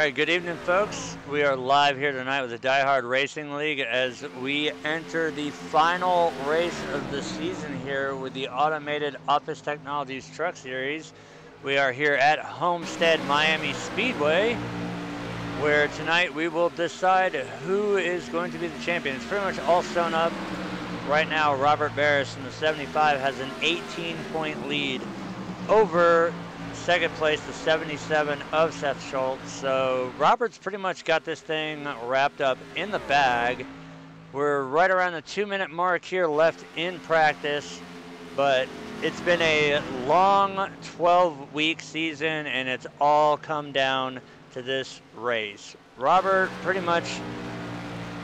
right, good evening, folks. We are live here tonight with the Diehard Racing League as we enter the final race of the season here with the Automated Office Technologies Truck Series. We are here at Homestead Miami Speedway, where tonight we will decide who is going to be the champion. It's pretty much all sewn up. Right now, Robert Berus in the 75 has an 18-point lead over second place, the 77 of Seth Shultz. So Robert's pretty much got this thing wrapped up in the bag. We're right around the 2-minute mark here left in practice, but it's been a long 12-week season, and it's all come down to this race. Robert pretty much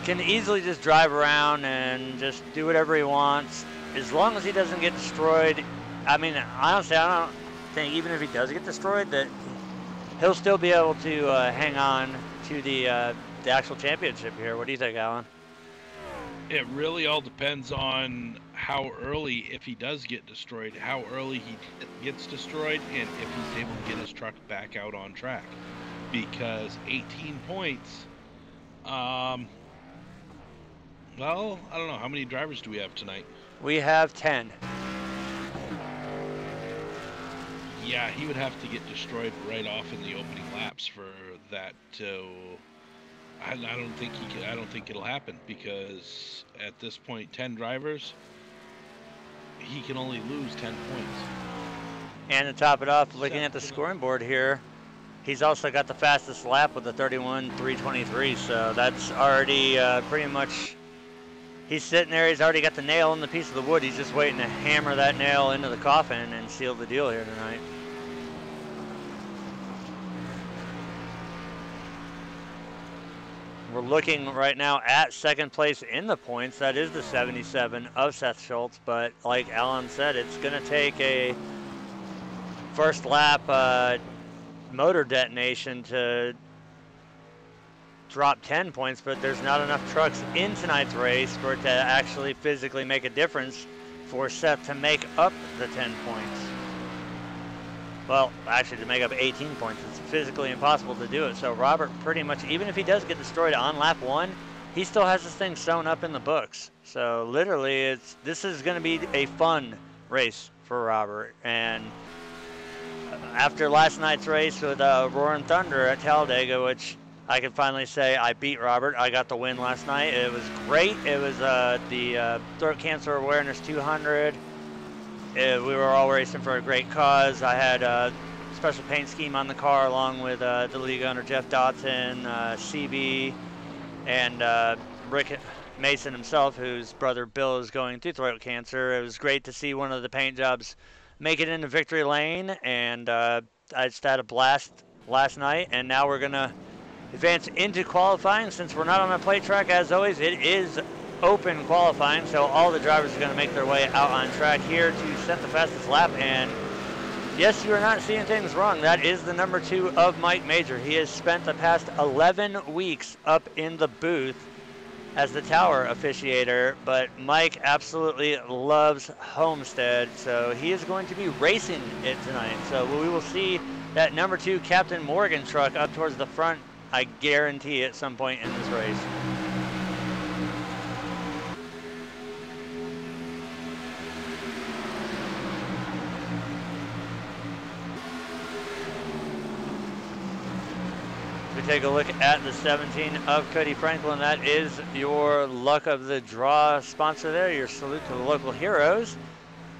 can easily just drive around and just do whatever he wants, as long as he doesn't get destroyed. I mean, honestly, I don't think even if he does get destroyed that he'll still be able to hang on to the actual championship here. What do you think, Alan? It really all depends on how early, if he does get destroyed, how early he gets destroyed, and if he's able to get his truck back out on track. Because 18 points, well, I don't know. How many drivers do we have tonight? We have 10. Yeah, he would have to get destroyed right off in the opening laps for that to. I don't think he can. I don't think it'll happen, because at this point, 10 drivers, he can only lose 10 points. And to top it off, looking at the scoring board here, he's also got the fastest lap with the 31.323. So that's already pretty much. He's sitting there. He's already got the nail in the piece of the wood. He's just waiting to hammer that nail into the coffin and seal the deal here tonight. We're looking right now at second place in the points. That is the 77 of Seth Shultz. But like Alan said, it's going to take a first lap motor detonation to drop 10 points, but there's not enough trucks in tonight's race for it to actually physically make a difference for Seth to make up the 10 points. Well, actually to make up 18 points. It's physically impossible to do it. So Robert pretty much, even if he does get destroyed on lap 1, he still has this thing sewn up in the books. So literally, this is going to be a fun race for Robert. And after last night's race with Roaring Thunder at Talladega, which I can finally say I beat Robert. I got the win last night. It was great. It was the Throat Cancer Awareness 200. We were all racing for a great cause. I had a special paint scheme on the car along with the league owner Jeff Dotson, CB, and Rick Mason himself, whose brother Bill is going through throat cancer. It was great to see one of the paint jobs make it into victory lane, and I just had a blast last night, and now we're going to advance into qualifying. Since we're not on a plate track, as always, it is open qualifying, so all the drivers are going to make their way out on track here to set the fastest lap. And yes, you are not seeing things wrong. That is the number 2 of Mike Major. He has spent the past 11 weeks up in the booth as the tower officiator, but Mike absolutely loves Homestead, so he is going to be racing it tonight. So we will see that number 2 Captain Morgan truck up towards the front, I guarantee, at some point in this race. We take a look at the 17 of Cody Franklin. That is your luck of the draw sponsor there, your salute to the local heroes.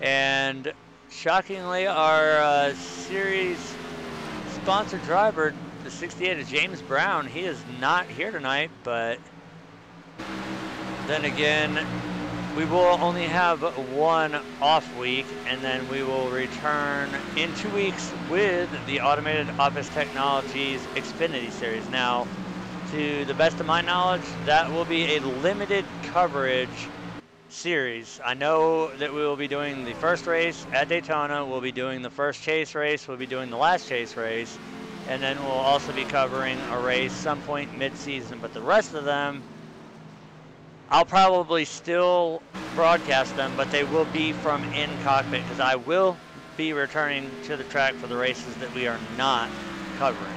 And shockingly, our series sponsored driver, the 68 of James Brown, he is not here tonight, but then again, we will only have one off week, and then we will return in 2 weeks with the Automated Office Technologies Xfinity Series. Now, to the best of my knowledge, that will be a limited coverage series. I know that we will be doing the first race at Daytona, we'll be doing the first chase race, we'll be doing the last chase race, and then we'll also be covering a race some point mid-season. But the rest of them, I'll probably still broadcast them, but they will be from in cockpit, because I will be returning to the track for the races that we are not covering.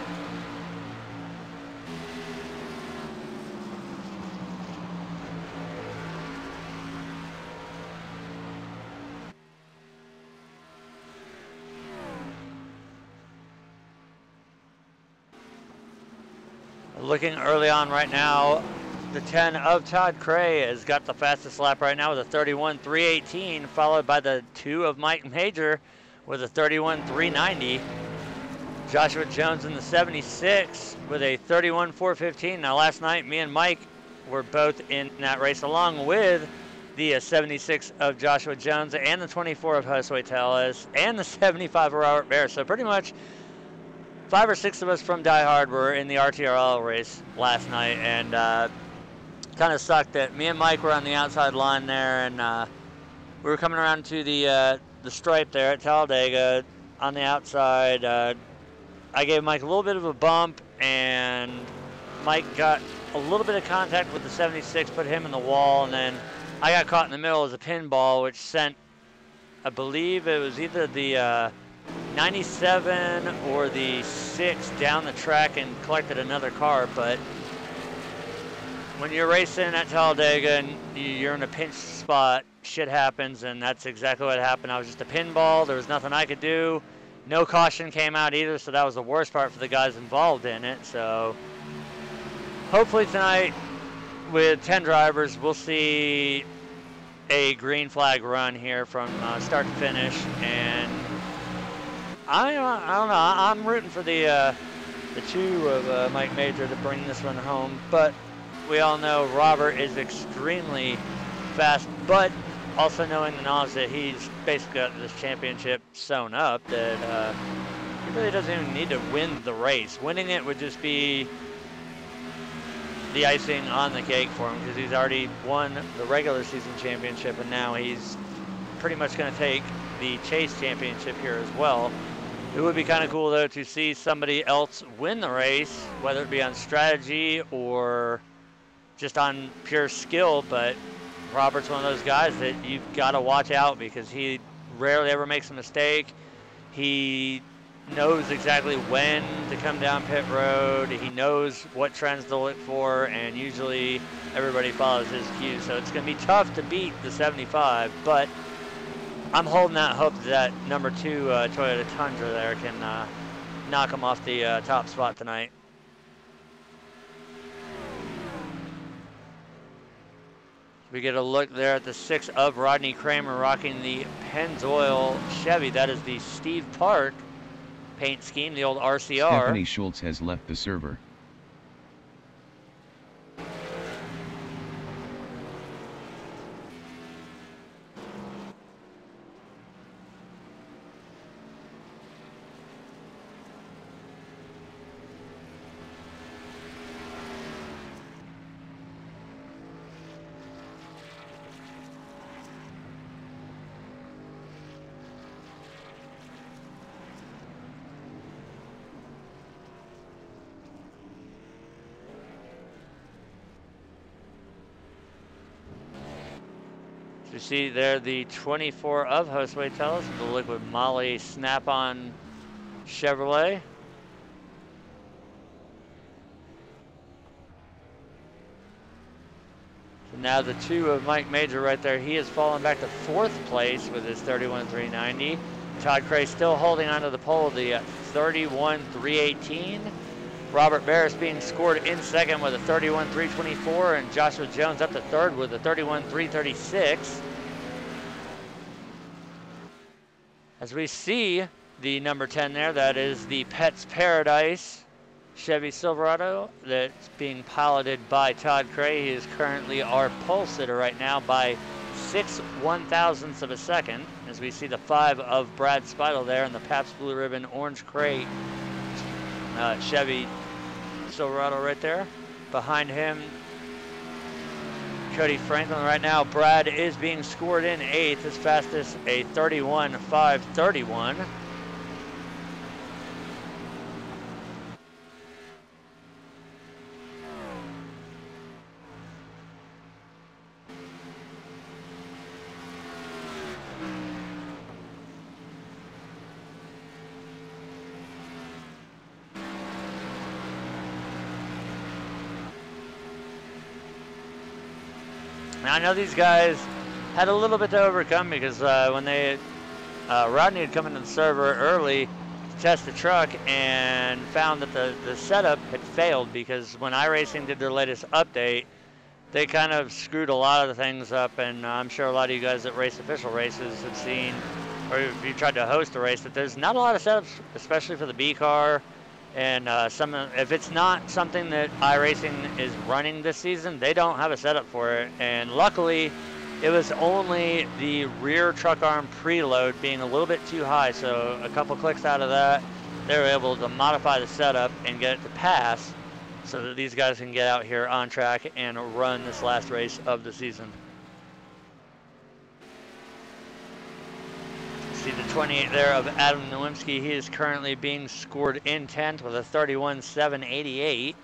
Looking early on right now, the 10 of Todd Cray has got the fastest lap right now with a 31.318, followed by the 2 of Mike Major with a 31.390. Joshua Jones in the 76 with a 31.415. Now last night, me and Mike were both in that race along with the 76 of Joshua Jones and the 24 of Josue Tellez and the 75 of Robert Berus. So pretty much 5 or 6 of us from Diehard were in the RTRL race last night, and kind of sucked that me and Mike were on the outside line there, and we were coming around to the stripe there at Talladega on the outside. I gave Mike a little bit of a bump, and Mike got a little bit of contact with the 76, put him in the wall, and then I got caught in the middle as a pinball, which sent, I believe it was either the 97 or the 6 down the track and collected another car. But when you're racing at Talladega and you're in a pinch spot, shit happens, and that's exactly what happened. I was just a pinball. There was nothing I could do. No caution came out either, so that was the worst part for the guys involved in it. So hopefully tonight with 10 drivers, we'll see a green flag run here from start to finish. And I don't know. I'm rooting for the 2 of Mike Major to bring this one home. But we all know Robert is extremely fast, but also knowing the knowledge that he's basically got this championship sewn up, that he really doesn't even need to win the race. Winning it would just be the icing on the cake for him, because he's already won the regular season championship, and now he's pretty much going to take the Chase championship here as well. It would be kind of cool, though, to see somebody else win the race, whether it be on strategy or just on pure skill. But Robert's one of those guys that you've got to watch out, because he rarely ever makes a mistake. He knows exactly when to come down pit road. He knows what trends to look for, and usually everybody follows his cues. So it's going to be tough to beat the 75, but I'm holding out hope that number 2 Toyota Tundra there can knock him off the top spot tonight. We get a look there at the 6 of Rodney Kramer rocking the Pennzoil Chevy. That is the Steve Park paint scheme, the old RCR. Stephanie Schultz has left the server. You see there the 24 of Josue Tellez, the liquid moly snap-on Chevrolet. So now the 2 of Mike Major right there. He has fallen back to 4th place with his 31.390. Todd Cray still holding onto the pole, the 31.318. Robert Berus being scored in 2nd with a 31.324, and Joshua Jones up to 3rd with a 31.336. As we see the number 10 there, that is the Pet's Paradise Chevy Silverado that's being piloted by Todd Cray. He is currently our pole sitter right now by 6 1/1000ths of a second, as we see the 5 of Brad Speidel there in the Pabst Blue Ribbon Orange Crate Chevy Silverado right there. Behind him, Cody Franklin right now. Brad is being scored in 8th, his fastest a 31.531. Now I know these guys had a little bit to overcome, because when they Rodney had come into the server early, to test the truck and found that the setup had failed because when iRacing did their latest update, they kind of screwed a lot of the things up, and I'm sure a lot of you guys that race official races have seen, or if you tried to host a race, that there's not a lot of setups, especially for the B car, and if it's not something that iRacing is running this season, they don't have a setup for it, and luckily, it was only the rear truck arm preload being a little bit too high, so a couple clicks out of that, they were able to modify the setup and get it to pass, so that these guys can get out here on track and run this last race of the season. See the 28 there of Adam Nowinski. He is currently being scored in 10th with a 31.788.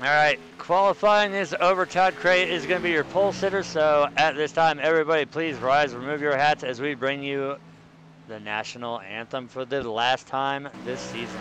All right, qualifying this over Todd Crate is going to be your pole sitter. So at this time, everybody please rise, remove your hats as we bring you the national anthem for the last time this season.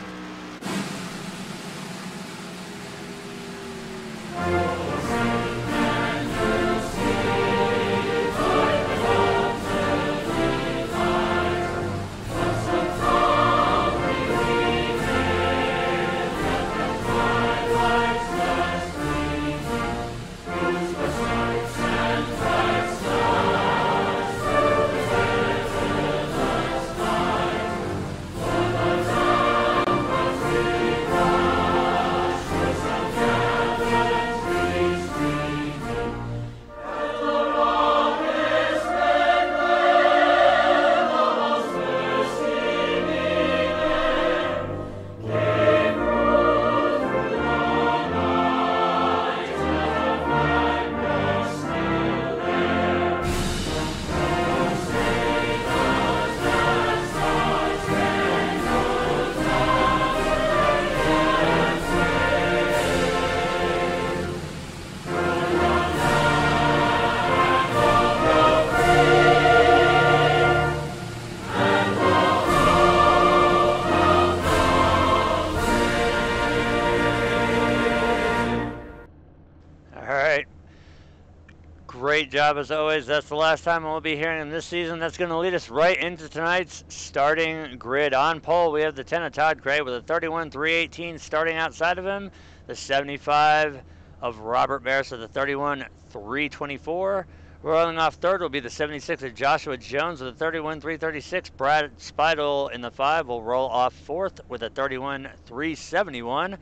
Great job as always. That's the last time we'll be hearing him this season. That's going to lead us right into tonight's starting grid. On pole, we have the 10 of Todd Gray with a 31.318 starting outside of him. The 75 of Robert Berus with a 31.324. Rolling off third will be the 76 of Joshua Jones with a 31.336. Brad Speidel in the 5 will roll off fourth with a 31.371.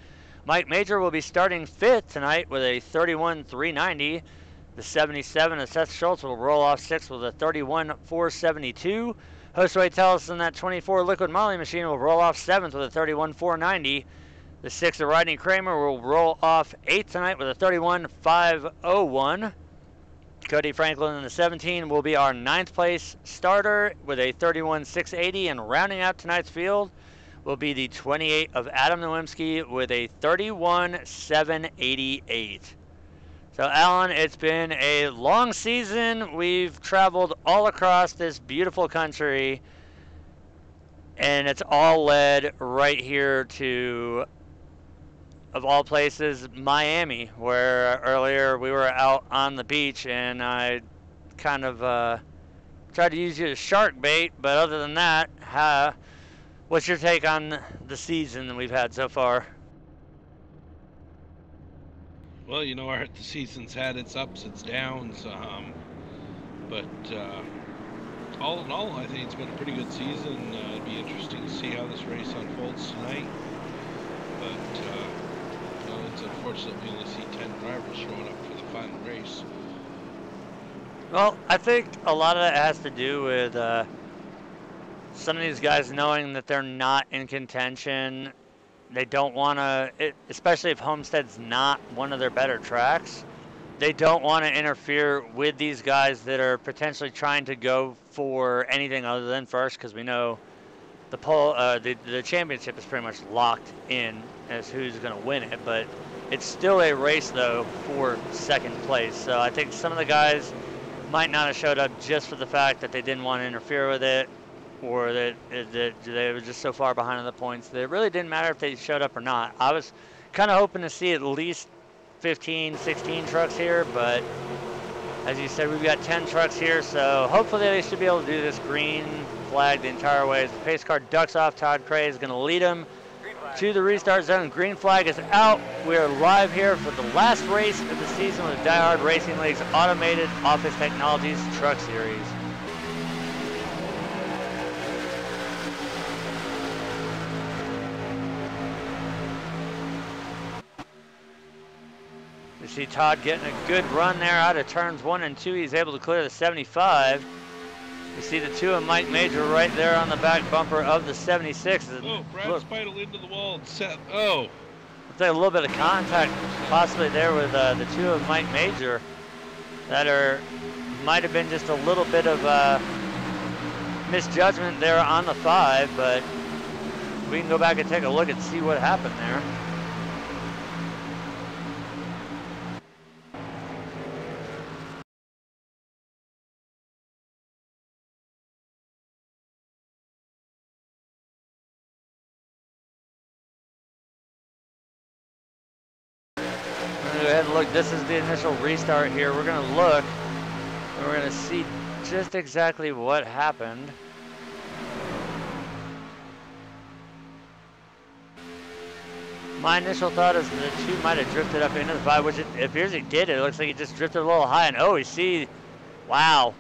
Mike Major will be starting fifth tonight with a 31.390. The 77 of Seth Shultz will roll off 6th with a 31.472. Josue Tellison, that 24 Liquid Moly machine, will roll off 7th with a 31.490. The 6 of Rodney Kramer will roll off 8th tonight with a 31.501. Cody Franklin in the 17 will be our 9th place starter with a 31.680, and rounding out tonight's field will be the 28 of Adam Nowinski with a 31.788. So, Alan, it's been a long season. We've traveled all across this beautiful country, and it's all led right here to, of all places, Miami, where earlier we were out on the beach, and I kind of tried to use you as shark bait. But other than that, what's your take on the season that we've had so far? Well, you know, the season's had its ups, its downs, but all in all, I think it's been a pretty good season. It'd be interesting to see how this race unfolds tonight. But you know, it's unfortunate we only see 10 drivers showing up for the final race. Well, I think a lot of that has to do with some of these guys knowing that they're not in contention. They don't want to, especially if Homestead's not one of their better tracks, they don't want to interfere with these guys that are potentially trying to go for anything other than first, because we know the championship is pretty much locked in as who's going to win it. But it's still a race, though, for second place. So I think some of the guys might not have showed up just for the fact that they didn't want to interfere with it, or that they were just so far behind on the points that it really didn't matter if they showed up or not. I was kind of hoping to see at least 15, 16 trucks here, but as you said, we've got 10 trucks here, so hopefully they should be able to do this green flag the entire way. As the pace car ducks off, Todd Cray is going to lead him to the restart zone. Green flag is out. We are live here for the last race of the season with Diehard Racing League's Automated Office Technologies Truck Series. See Todd getting a good run there out of turns 1 and 2. He's able to clear the 75. You see the 2 of Mike Major right there on the back bumper of the 76. Oh, Brad Spidle into the wall and Seth. Oh. Looks like a little bit of contact possibly there with the 2 of Mike Major that might have been just a little bit of misjudgment there on the 5, but we can go back and take a look and see what happened there. Go ahead and look. This is the initial restart here. We're going to look and we're going to see just exactly what happened. My initial thought is that the 2 might have drifted up into the 5, which it appears it did. It looks like it just drifted a little high. And oh, we see, wow,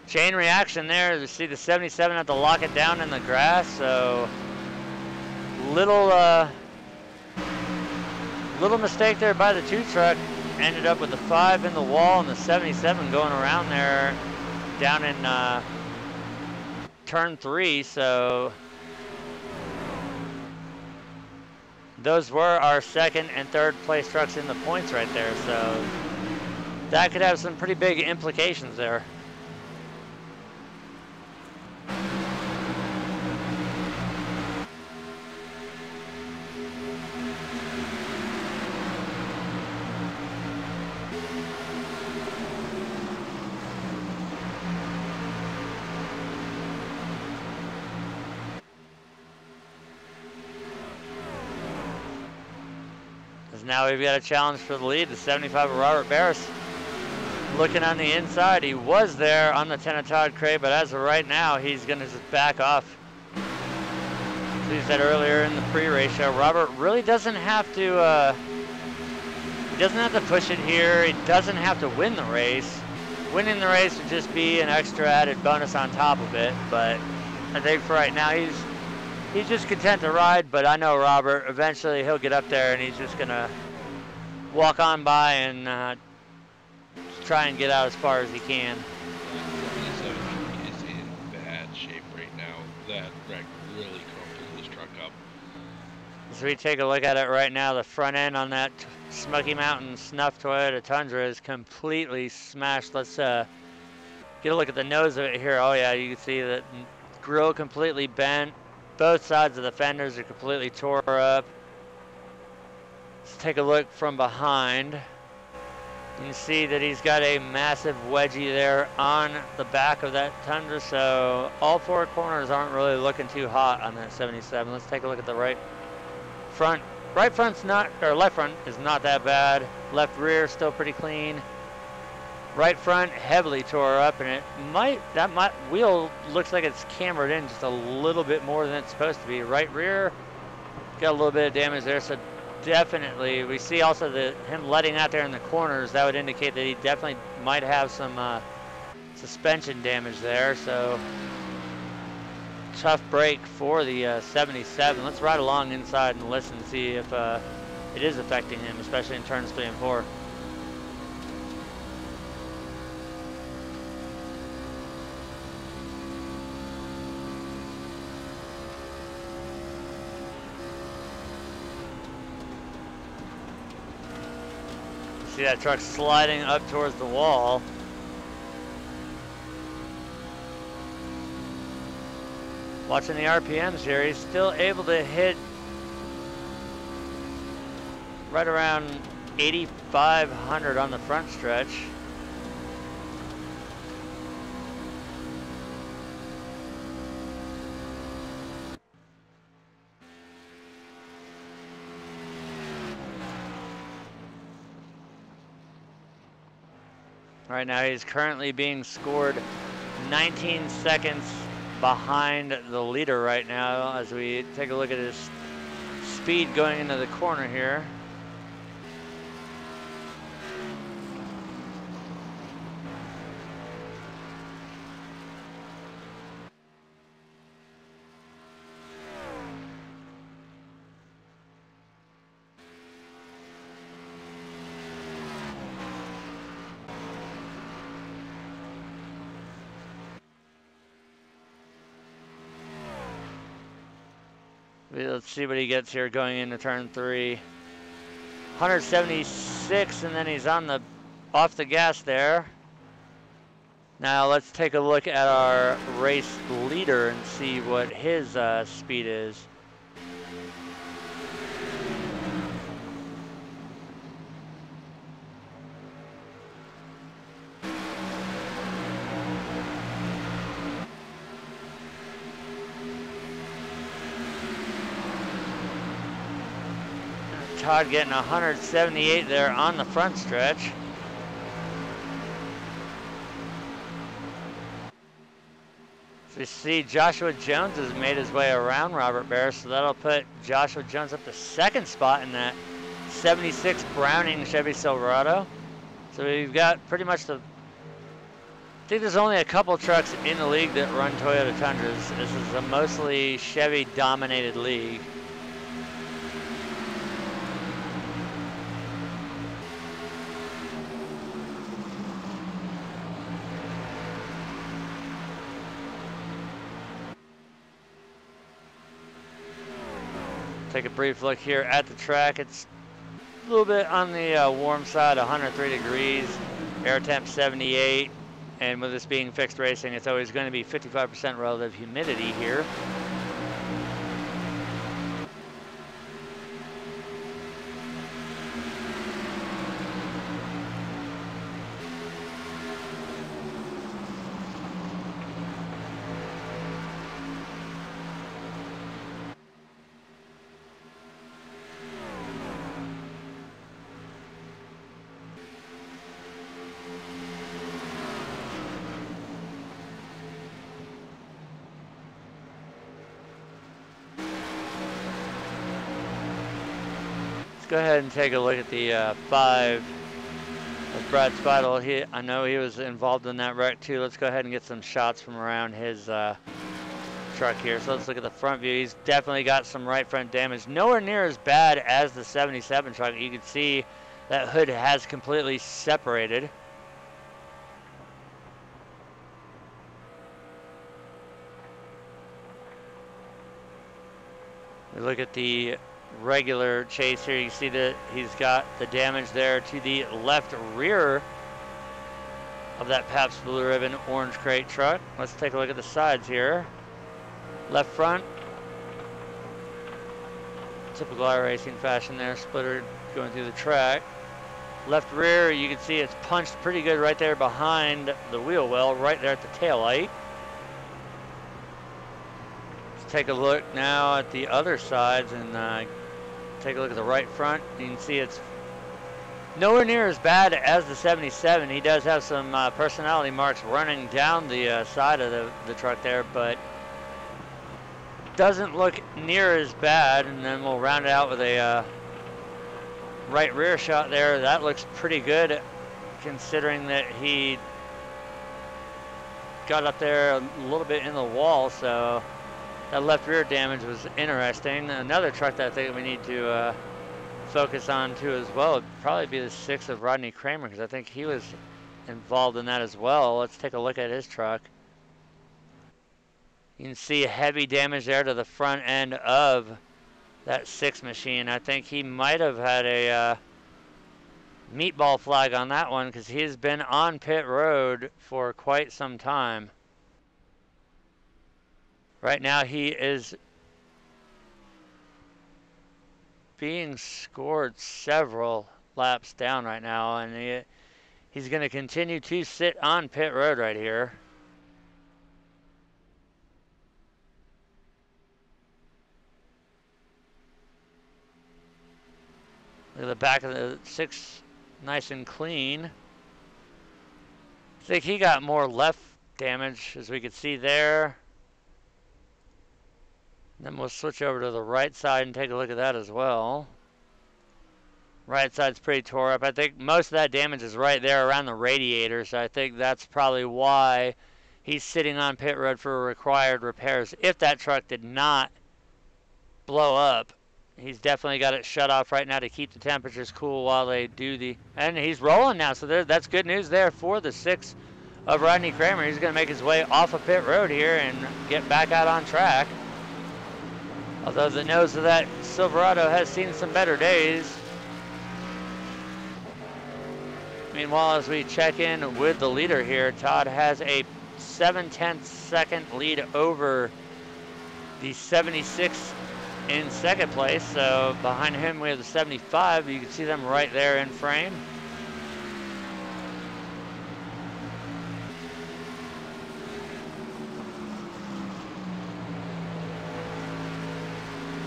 chain reaction there. You see the 77 have to lock it down in the grass. So little mistake there by the 2 truck. Ended up with the 5 in the wall and the 77 going around there down in turn 3. So those were our 2nd and 3rd place trucks in the points right there. So that could have some pretty big implications there. Now we've got a challenge for the lead, the 75 of Robert Berus. Looking on the inside, he was there on the 10 of Todd Cray, but as of right now, he's going to just back off. As we said earlier in the pre-race show, Robert really doesn't have to, he doesn't have to push it here. He doesn't have to win the race. Winning the race would just be an extra added bonus on top of it, but I think for right now, he's just content to ride, but I know Robert, eventually he'll get up there and he's just going to walk on by and try and get out as far as he can. 77 is in bad shape right now. That wreck really crumpled his truck up. As we take a look at it right now, the front end on that Smoky Mountain Snuff Toyota Tundra is completely smashed. Let's get a look at the nose of it here. Oh yeah, you can see that grill completely bent. Both sides of the fenders are completely tore up. Let's take a look from behind. You can see that he's got a massive wedgie there on the back of that Tundra, so all four corners aren't really looking too hot on that 77. Let's take a look at the right front. Right front's not, or left front is not that bad. Left rear still pretty clean. Right front heavily tore up, and that wheel looks like it's cambered in just a little bit more than it's supposed to be. Right rear got a little bit of damage there, so definitely we see also him letting out there in the corners. That would indicate that he definitely might have some suspension damage there. So tough break for the 77. Let's ride along inside and listen and see if it is affecting him, especially in turns 3 and 4. See that truck sliding up towards the wall. Watching the RPMs here, he's still able to hit right around 8,500 on the front stretch. Right now he's currently being scored 19 seconds behind the leader right now as we take a look at his speed going into the corner here. Let's see what he gets here going into turn 3. 176, and then he's off the gas there. Now let's take a look at our race leader and see what his speed is. Todd getting 178 there on the front stretch. So we see Joshua Jones has made his way around Robert Berus, so that'll put Joshua Jones up to 2nd spot in that 76 Browning Chevy Silverado. So we've got pretty much I think there's only a couple trucks in the league that run Toyota Tundras. This is a mostly Chevy dominated league. Take a brief look here at the track. It's a little bit on the warm side, 103 degrees, air temp 78, and with this being fixed racing, it's always going to be 55% relative humidity here. Go ahead and take a look at the 5 of Brad Speidel. I know he was involved in that wreck too. Let's go ahead and get some shots from around his truck here. So let's look at the front view. He's definitely got some right front damage. Nowhere near as bad as the 77 truck. You can see that hood has completely separated. We look at the regular chase here. You see that he's got the damage there to the left rear of that Pabst Blue Ribbon orange crate truck. Let's take a look at the sides here. Left front, typical iRacing fashion there, splitter going through the track. Left rear, you can see it's punched pretty good right there behind the wheel well, right there at the tail light. Let's take a look now at the other sides and take a look at the right front. You can see it's nowhere near as bad as the 77. He does have some personality marks running down the side of the truck there, but doesn't look near as bad. And then we'll round it out with a right rear shot there. That looks pretty good considering that he got up there a little bit in the wall, so that left rear damage was interesting. Another truck that I think we need to focus on too as well would probably be the 6 of Rodney Kramer, because I think he was involved in that as well. Let's take a look at his truck. You can see heavy damage there to the front end of that 6 machine. I think he might have had a meatball flag on that one, because he's been on pit road for quite some time. Right now he is being scored several laps down right now, and he's going to continue to sit on pit road right here. Look at the back of the 6, nice and clean. I think he got more left damage, as we could see there. Then we'll switch over to the right side and take a look at that as well. Right side's pretty tore up. I think most of that damage is right there around the radiator, so I think that's probably why he's sitting on pit road for required repairs. If that truck did not blow up, he's definitely got it shut off right now to keep the temperatures cool while they do the... And he's rolling now, so that's good news there for the 6 of Rodney Kramer. He's going to make his way off of pit road here and get back out on track. Although the nose of that Silverado has seen some better days. Meanwhile, as we check in with the leader here, Todd has a 7/10 second lead over the 76 in second place. So behind him we have the 75. You can see them right there in frame.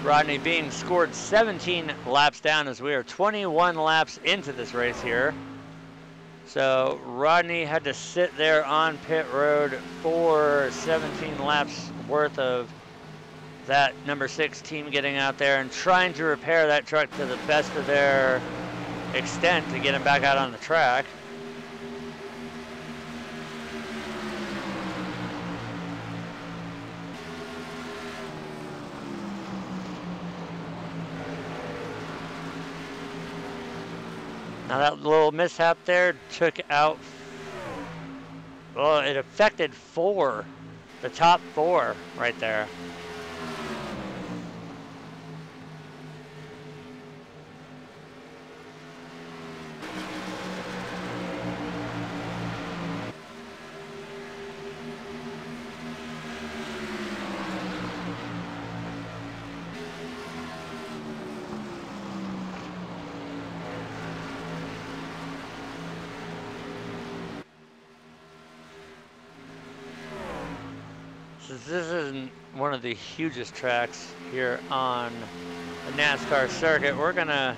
Rodney being scored 17 laps down, as we are 21 laps into this race here. So Rodney had to sit there on pit road for 17 laps worth of that number 6 team getting out there and trying to repair that truck to the best of their extent to get him back out on the track. Now that little mishap there took out, well, it affected 4, the top 4 right there. This isn't one of the hugest tracks here on the NASCAR circuit. We're gonna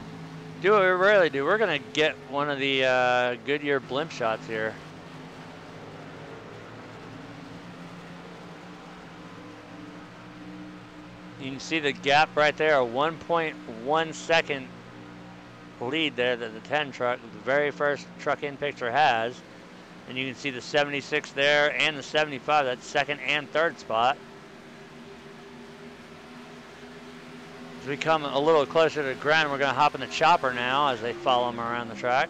do what we rarely do. We're gonna get one of the Goodyear blimp shots here. You can see the gap right there, a 1.1 second lead there that the 10 truck, the very first truck in picture, has. And you can see the 76 there and the 75, that's second and third spot. As we come a little closer to the ground, we're going to hop in the chopper now as they follow him around the track.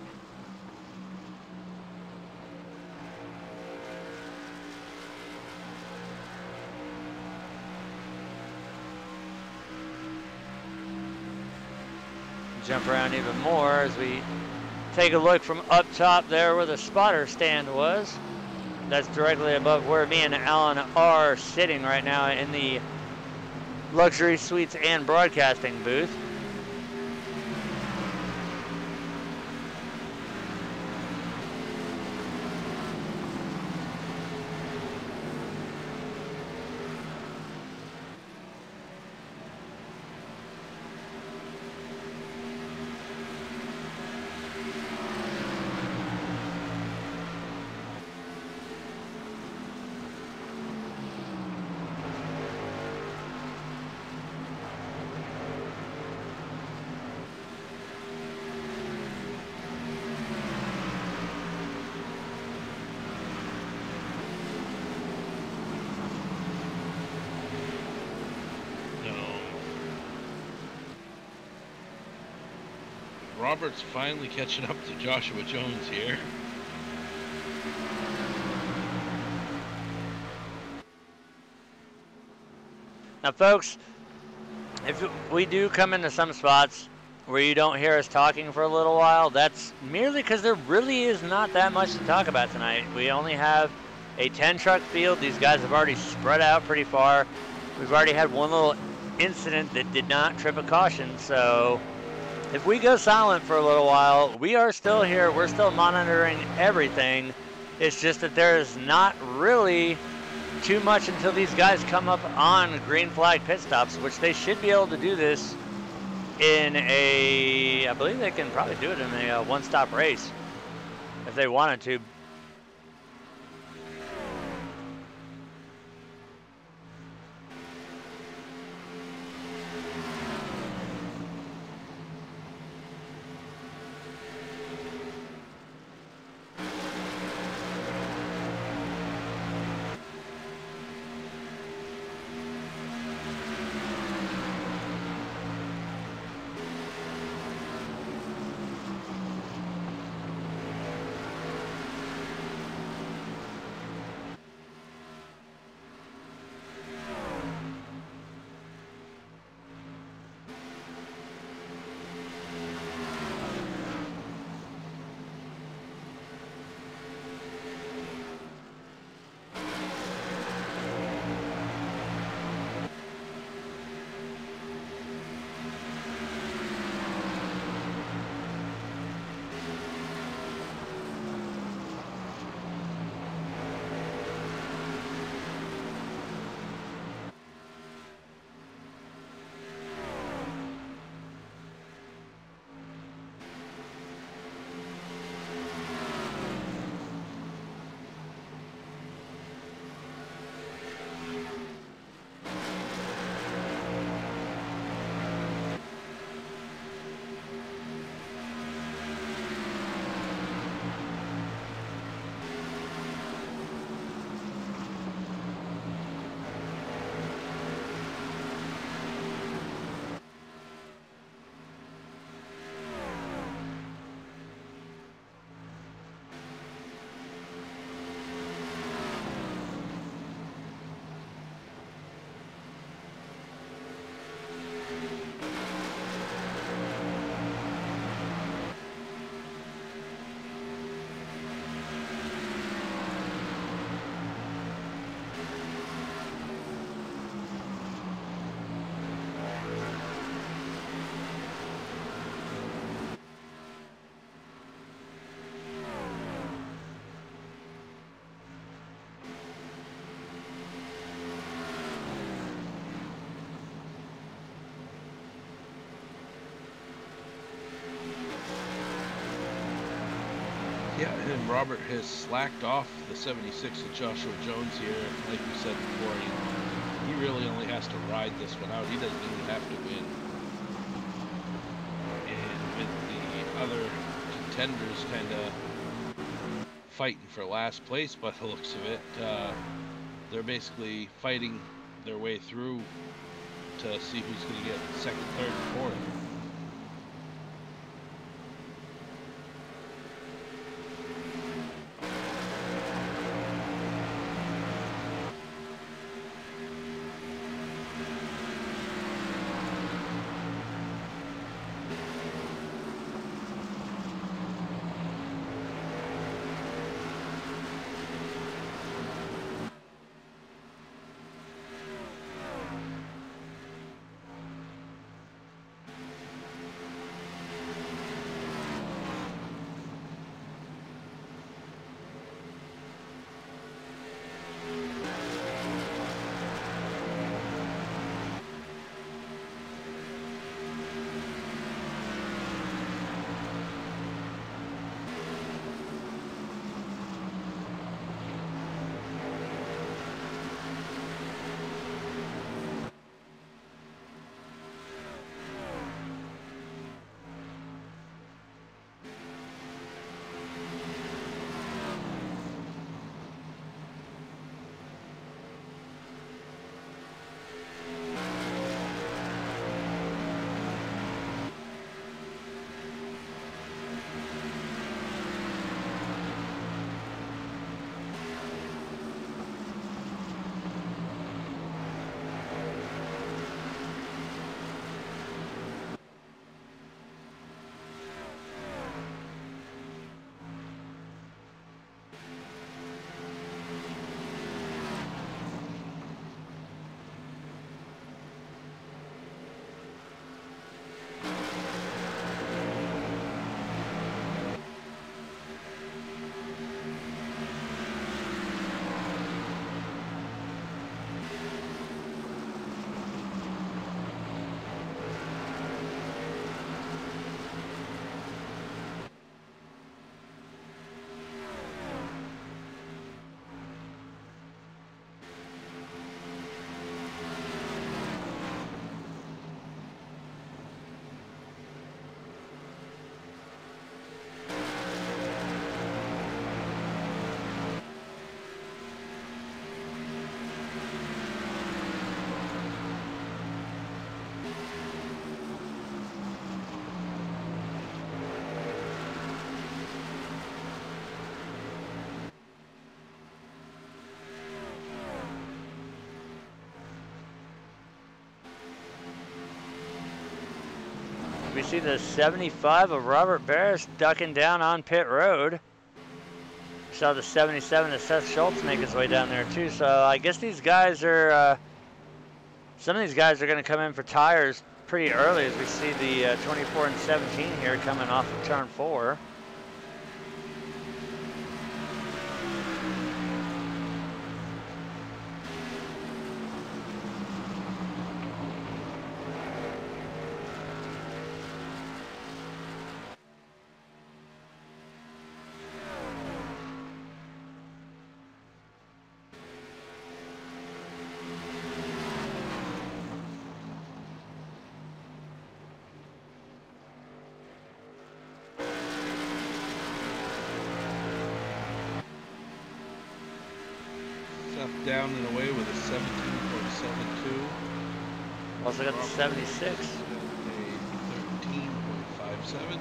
jump around even more as we take a look from up top there where the spotter stand was. That's directly above where me and Alan are sitting right now in the luxury suites and broadcasting booth. Robert's finally catching up to Joshua Jones here. Now, folks, if we do come into some spots where you don't hear us talking for a little while, that's merely because there really is not that much to talk about tonight. We only have a 10-truck field. These guys have already spread out pretty far. We've already had one little incident that did not trip a caution, so if we go silent for a little while, we are still here. We're still monitoring everything. It's just that there is not really too much until these guys come up on green flag pit stops, which they should be able to do this in I believe they can probably do it in a one-stop race if they wanted to. Yeah, and Robert has slacked off the 76 of Joshua Jones here. Like we said before, he really only has to ride this one out. He doesn't even have to win. And with the other contenders kind of fighting for last place by the looks of it, they're basically fighting their way through to see who's going to get second, third, and fourth. see the 75 of Robert Berus ducking down on pit road. Saw the 77 of Seth Shultz make his way down there too. So I guess these guys are, some of these guys are going to come in for tires pretty early as we see the 24 and 17 here coming off of turn 4. Down and away with a 17.72. Also got the 76. A 13.57.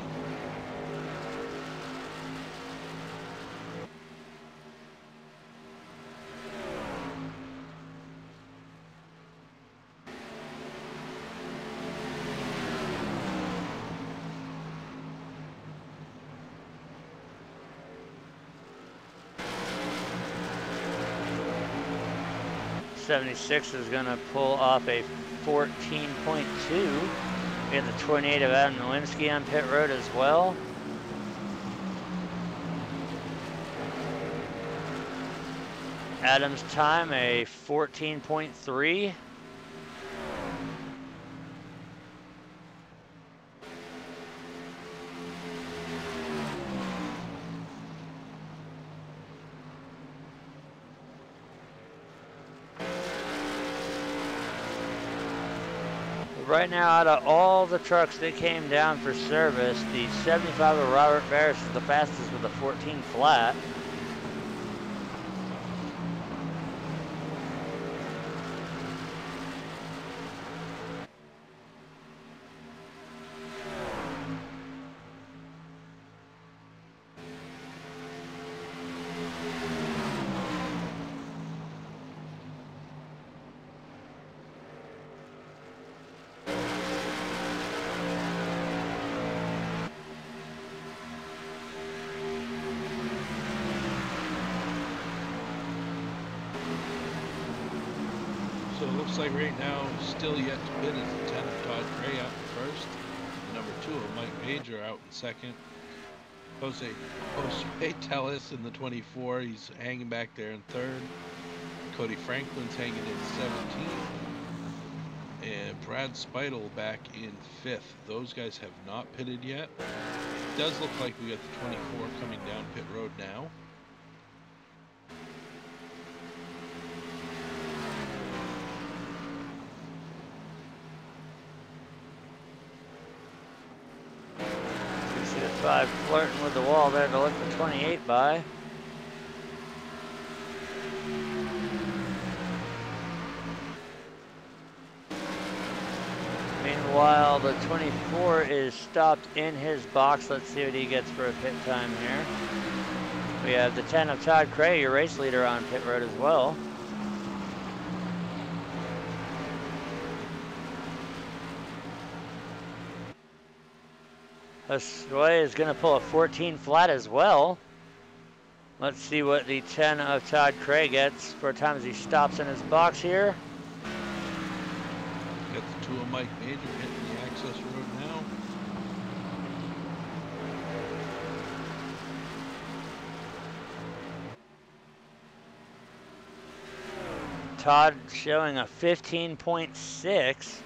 '76 is going to pull off a 14.2. We have the 28 of Adam Nowinski on pit road as well. Adam's time, a 14.3. Right now, out of all the trucks that came down for service, the 75 of Robert Berus is the fastest with a 14 flat. So it looks like right now, still yet to pit is the 10 of Todd Gray out in first. The number 2 of Mike Major out in second. Jose Teles in the 24. He's hanging back there in third. Cody Franklin's hanging in 17th. And Brad Speidel back in 5th. Those guys have not pitted yet. It does look like we got the 24 coming down pit road now. Flirting with the wall there to let the 28 by. Meanwhile, the 24 is stopped in his box. Let's see what he gets for a pit time here. We have the 10 of Todd Cray, your race leader, on pit road as well. Sway is going to pull a 14 flat as well. Let's see what the 10 of Todd Cray gets for a time as he stops in his box here. Got the 2 of Mike Major hitting the access road now. Todd showing a 15.6.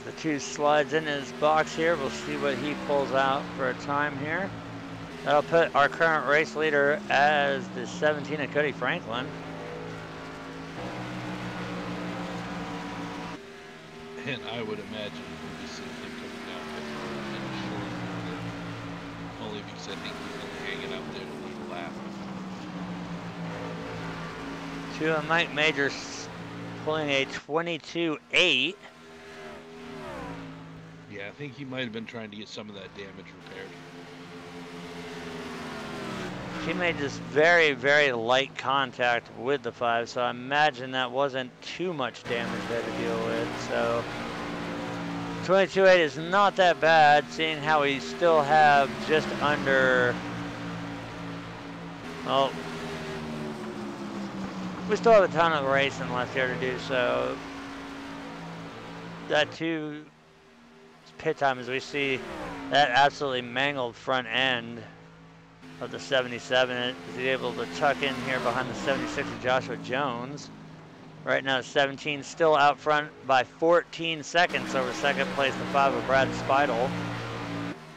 The 2 slides in his box here. We'll see what he pulls out for a time here. That'll put our current race leader as the 17 of Cody Franklin. And I would imagine we'll be seeing him coming down pit road in a short order. Only because I think he's going to hang it out there to lead a lap. 2 of Mike Majors pulling a 22.8. Yeah, I think he might have been trying to get some of that damage repaired. teammate just very, very light contact with the 5, so I imagine that wasn't too much damage there to deal with. So 22.8 is not that bad, seeing how we still have just under, well, we still have a ton of racing left here to do, so that 2 pit time, as we see that absolutely mangled front end of the 77. Is he able to tuck in here behind the 76 of Joshua Jones? Right now, the 17 still out front by 14 seconds over second place, the 5 of Brad Speidel.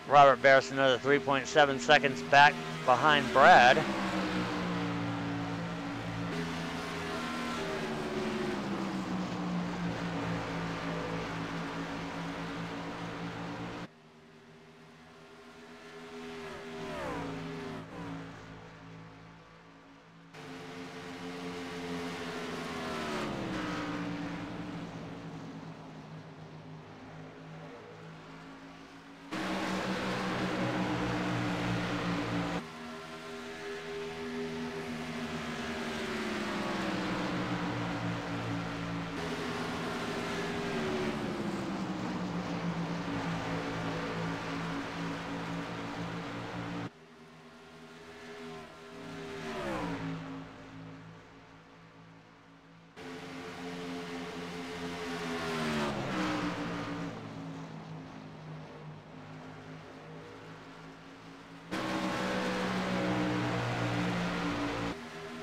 Robert Berus another 3.7 seconds back behind Brad.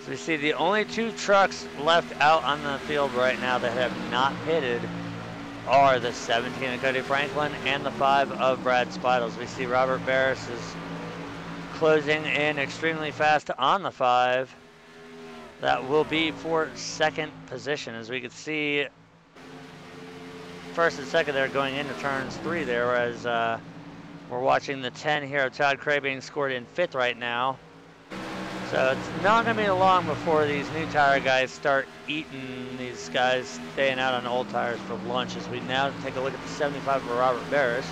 So we see the only 2 trucks left out on the field right now that have not pitted are the 17 of Cody Franklin and the 5 of Brad Speidel. We see Robert Berus is closing in extremely fast on the 5. That will be for second position. As we can see, first and second there going into turns 3 there, whereas we're watching the 10 here of Todd Cray being scored in 5th right now. So it's not going to be long before these new tire guys start eating these guys staying out on old tires for lunch, as we now take a look at the 75 for Robert Berus.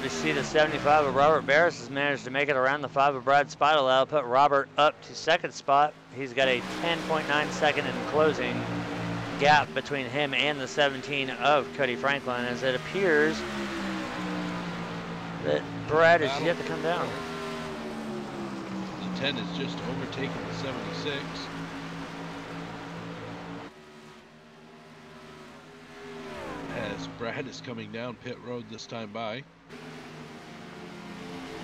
We see the 75 of Robert Berus has managed to make it around the 5 of Brad Speidel. That'll put Robert up to second spot. He's got a 10.9 second in closing gap between him and the 17 of Cody Franklin, as it appears that Brad is yet to come down. The 10 has just overtaken the 76. As Brad is coming down pit road this time by.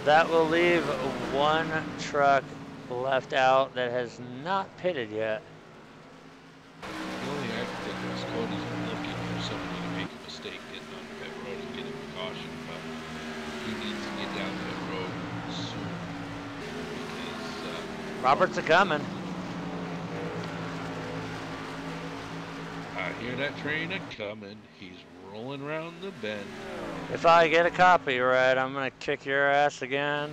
That will leave 1 truck left out that has not pitted yet. The only thing I can think of is Cody's looking for somebody to make a mistake getting on pit road and getting a caution, but he needs to get down pit road soon because Robert's a-coming. I hear that train a-coming. He's rolling around the bend. If I get a copyright, I'm gonna kick your ass again.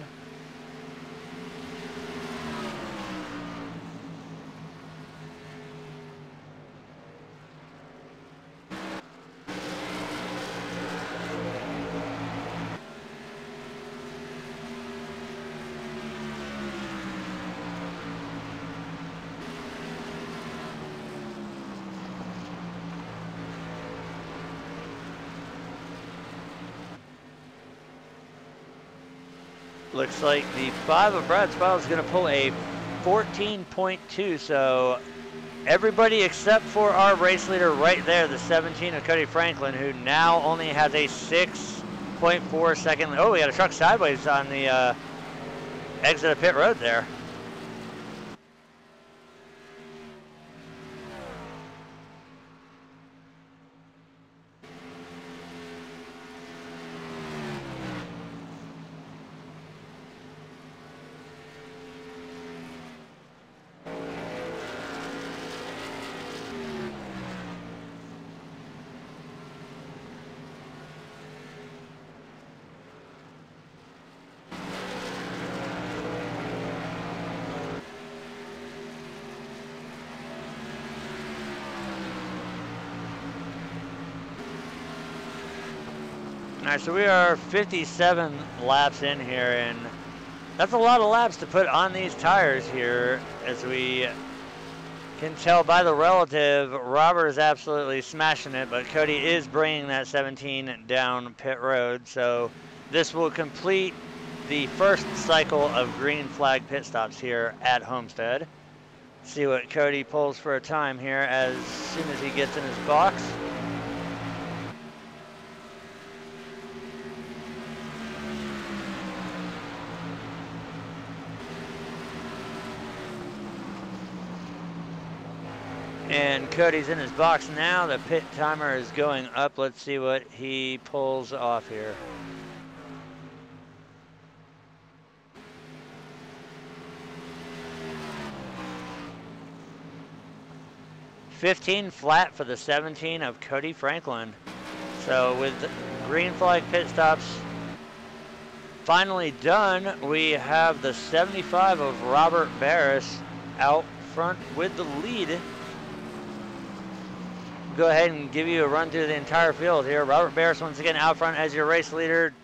Looks like the 5 of Brad Speidel is going to pull a 14.2, so everybody except for our race leader right there, the 17 of Cody Franklin, who now only has a 6.4 second. Oh, we got a truck sideways on the exit of pit road there. All right, so we are 57 laps in here, and that's a lot of laps to put on these tires here. As we can tell by the relative, Robert is absolutely smashing it, but Cody is bringing that 17 down pit road. So this will complete the first cycle of green flag pit stops here at Homestead. See what Cody pulls for a time here as soon as he gets in his box. And Cody's in his box now. The pit timer is going up. Let's see what he pulls off here. $15 flat for the 17 of Cody Franklin. So with green flag pit stops finally done, we have the 75 of Robert Berus out front with the lead. Go ahead and give you a run through the entire field here. Robert Berus once again out front as your race leader.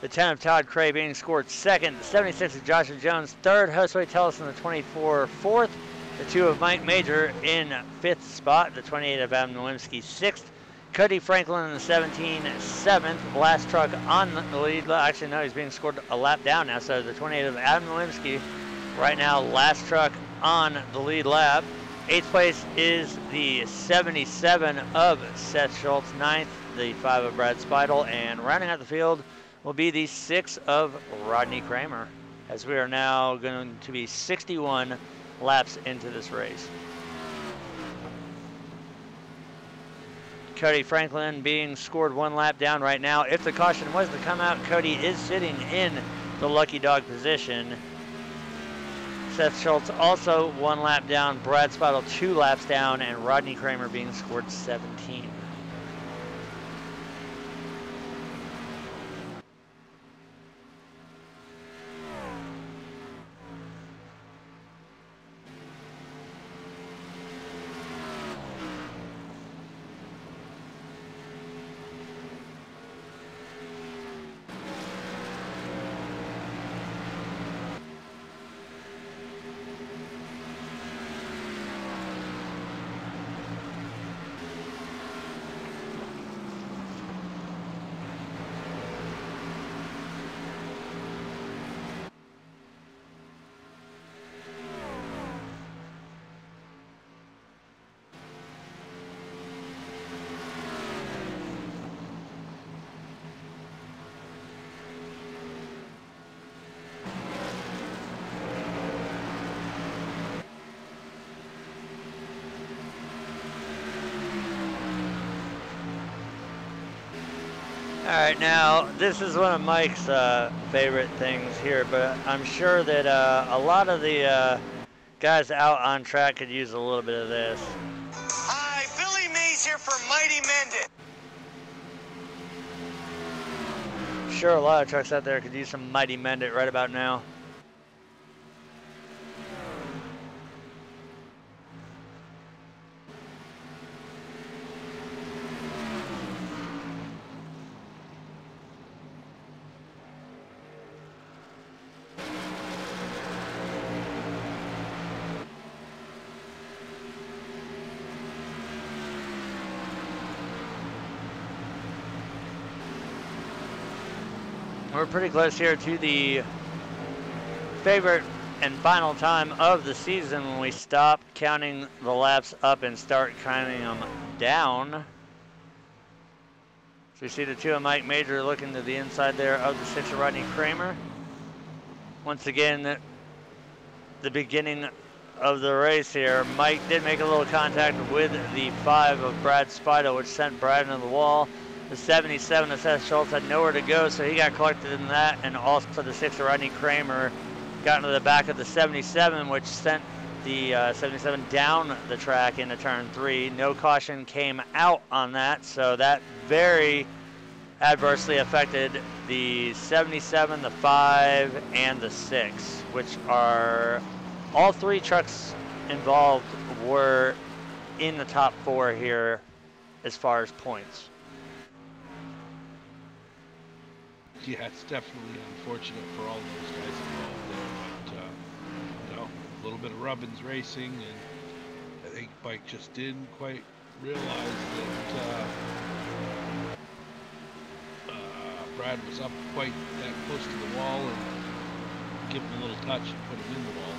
The 10 of Todd Cray being scored second. The 76 of Joshua Jones third. Josue Tellison the 24 fourth. The 2 of Mike Major in fifth spot. The 28 of Adam Nowinski sixth. Cody Franklin in the 17 seventh. Last truck on the lead. Actually, no, he's being scored a lap down now. So the 28 of Adam Nowinski right now last truck on the lead lap. 8th place is the 77 of Seth Shultz. 9th, the 5 of Brad Speidel. And rounding out the field will be the 6 of Rodney Kramer, as we are now going to be 61 laps into this race. Cody Franklin being scored 1 lap down right now. If the caution was to come out, Cody is sitting in the lucky dog position. Seth Shultz also 1 lap down, Brad Speidel 2 laps down, and Rodney Kramer being scored 17. All right, now this is one of Mike's favorite things here, but I'm sure that a lot of the guys out on track could use a little bit of this. Hi, Billy Mays here for Mighty Mended. I'm sure a lot of trucks out there could use some Mighty Mend It right about now. We're pretty close here to the favorite and final time of the season when we stop counting the laps up and start counting them down. So we see the 2 of Mike Major looking to the inside there of the 6 of Rodney Kramer. once again, the beginning of the race here. Mike did make a little contact with the 5 of Brad Spida, which sent Brad into the wall. The 77 of Seth Shultz had nowhere to go, so he got collected in that, and also the 6 of Rodney Kramer got into the back of the 77, which sent the 77 down the track into turn 3. No caution came out on that, so that very adversely affected the 77, the 5, and the 6, which are all 3 trucks involved were in the top 4 here as far as points. Yeah, it's definitely unfortunate for all those guys involved there, but a little bit of Robbins racing, and I think Mike just didn't quite realize that Brad was up quite that close to the wall, and give him a little touch and put him in the wall.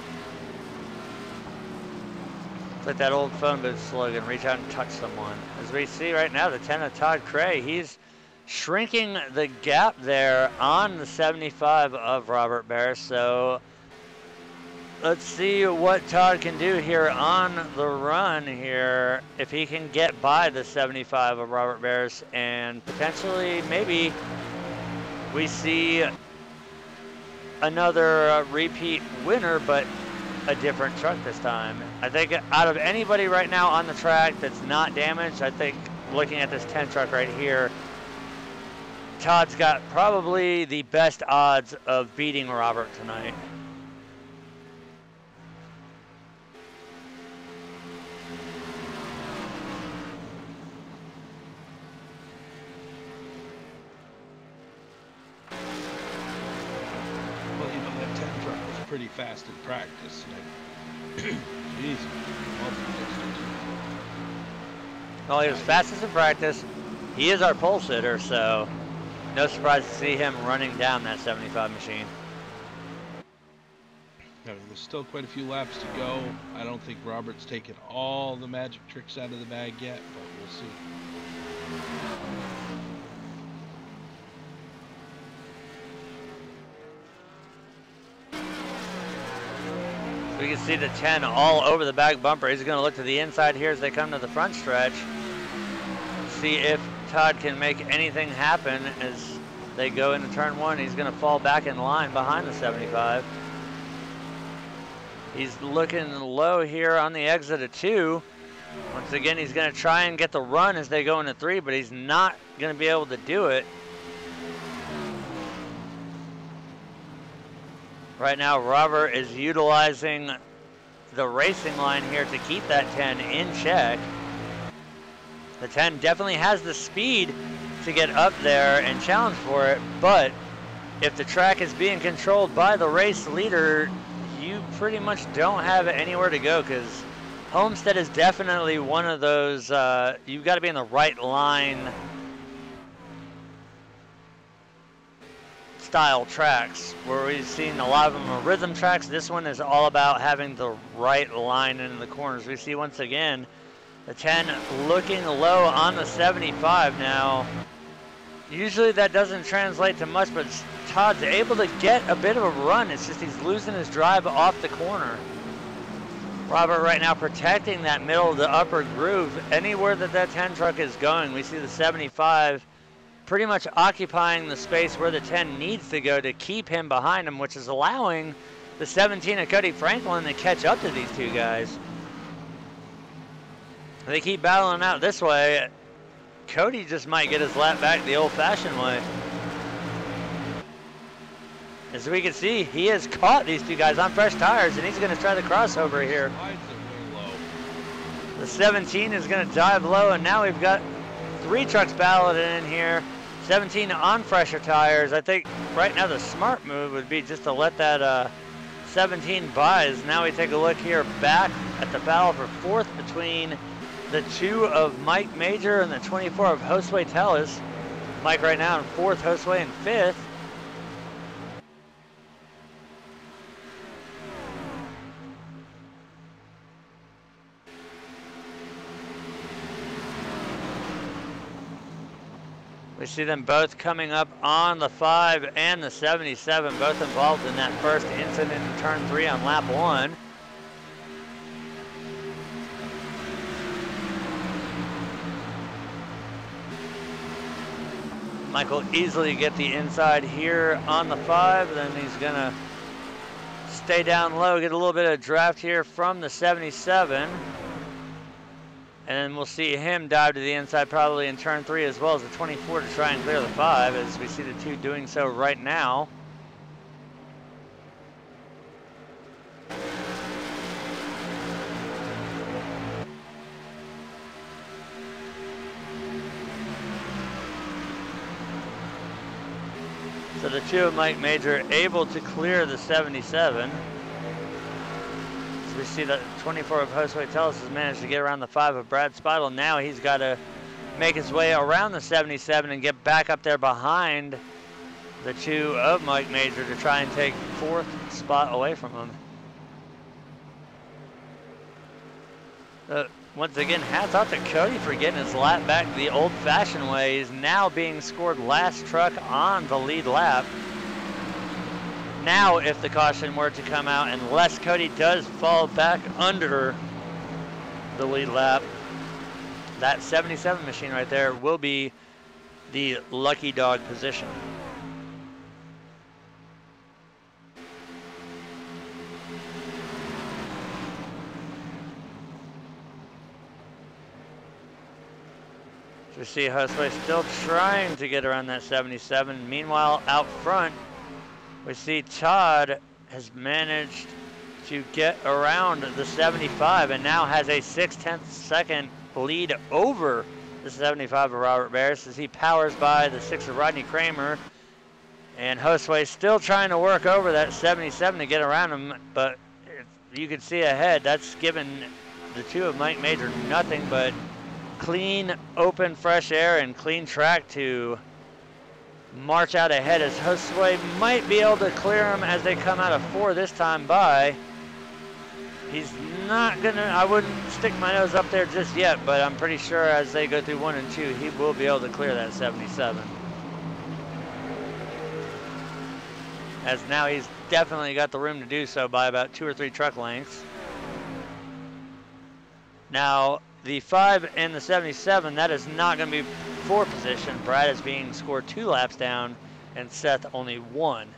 It's like that old phone booth slogan, reach out and touch someone. As we see right now, the 10 of Todd Cray, he's shrinking the gap there on the 75 of Robert Berus. So let's see what Todd can do here on the run here. If he can get by the 75 of Robert Berus, and potentially maybe we see another repeat winner, but a different truck this time. I think out of anybody right now on the track that's not damaged, I think looking at this 10 truck right here, Todd's got probably the best odds of beating Robert tonight. Well, you know, that 10 truck was pretty fast in practice. Jeez. Well, he was fastest in practice. He is our pole sitter, so no surprise to see him running down that 75 machine. I mean, there's still quite a few laps to go. I don't think Robert's taken all the magic tricks out of the bag yet, but we'll see. We can see the 10 all over the back bumper. He's going to look to the inside here as they come to the front stretch. See if Todd can make anything happen as they go into turn 1. He's going to fall back in line behind the 75. He's looking low here on the exit of 2. Once again, he's going to try and get the run as they go into 3, but he's not going to be able to do it. Right now, Robert is utilizing the racing line here to keep that 10 in check. The 10 definitely has the speed to get up there and challenge for it, but if the track is being controlled by the race leader, you pretty much don't have anywhere to go, because Homestead is definitely one of those, you've got to be in the right line style tracks, where we've seen a lot of them are rhythm tracks. This one is all about having the right line in the corners. We see once again the 10 looking low on the 75 now. Usually that doesn't translate to much, but Todd's able to get a bit of a run. It's just he's losing his drive off the corner. Robert right now protecting that middle of the upper groove. Anywhere that that 10 truck is going, we see the 75 pretty much occupying the space where the 10 needs to go to keep him behind him, which is allowing the 17 of Cody Franklin to catch up to these 2 guys. They keep battling out this way. Cody just might get his lap back the old-fashioned way. As we can see, he has caught these 2 guys on fresh tires, and he's going to try the crossover here. The 17 is going to dive low, and now we've got 3 trucks balloted in here. 17 on fresher tires. I think right now the smart move would be just to let that 17 by. As now we take a look here back at the battle for 4th between the 2 of Mike Major and the 24 of Josue Tellez. Mike right now in 4th, Josue in 5th. We see them both coming up on the 5 and the 77, both involved in that first incident in turn 3 on lap 1. Michael easily get the inside here on the 5, then he's gonna stay down low, get a little bit of draft here from the 77. And then we'll see him dive to the inside probably in turn 3 as well as the 24 to try and clear the 5, as we see the two doing so right now. So the two of Mike Major able to clear the 77. We see that 24 of Josue Tellus has managed to get around the 5 of Brad Speidel. Now he's got to make his way around the 77 and get back up there behind the 2 of Mike Major to try and take 4th spot away from him. Once again, hats off to Cody for getting his lap back the old-fashioned way. He's now being scored last truck on the lead lap. Now, if the caution were to come out, unless Cody does fall back under the lead lap, that 77 machine right there will be the lucky dog position. So we see Josue still trying to get around that 77. Meanwhile, out front, we see Todd has managed to get around the 75 and now has a 6/10 second lead over the 75 of Robert Berus as he powers by the 6 of Rodney Kramer. And Josue still trying to work over that 77 to get around him, but you can see ahead, that's given the 2 of Mike Major nothing but clean, open, fresh air and clean track to march out ahead, as Josue might be able to clear him as they come out of 4 this time by. He's not gonna, I wouldn't stick my nose up there just yet, but I'm pretty sure as they go through 1 and 2, he will be able to clear that 77. As now he's definitely got the room to do so by about 2 or 3 truck lengths. Now, the 5 and the 77, that is not going to be 4 position. Brad is being scored 2 laps down, and Seth only 1.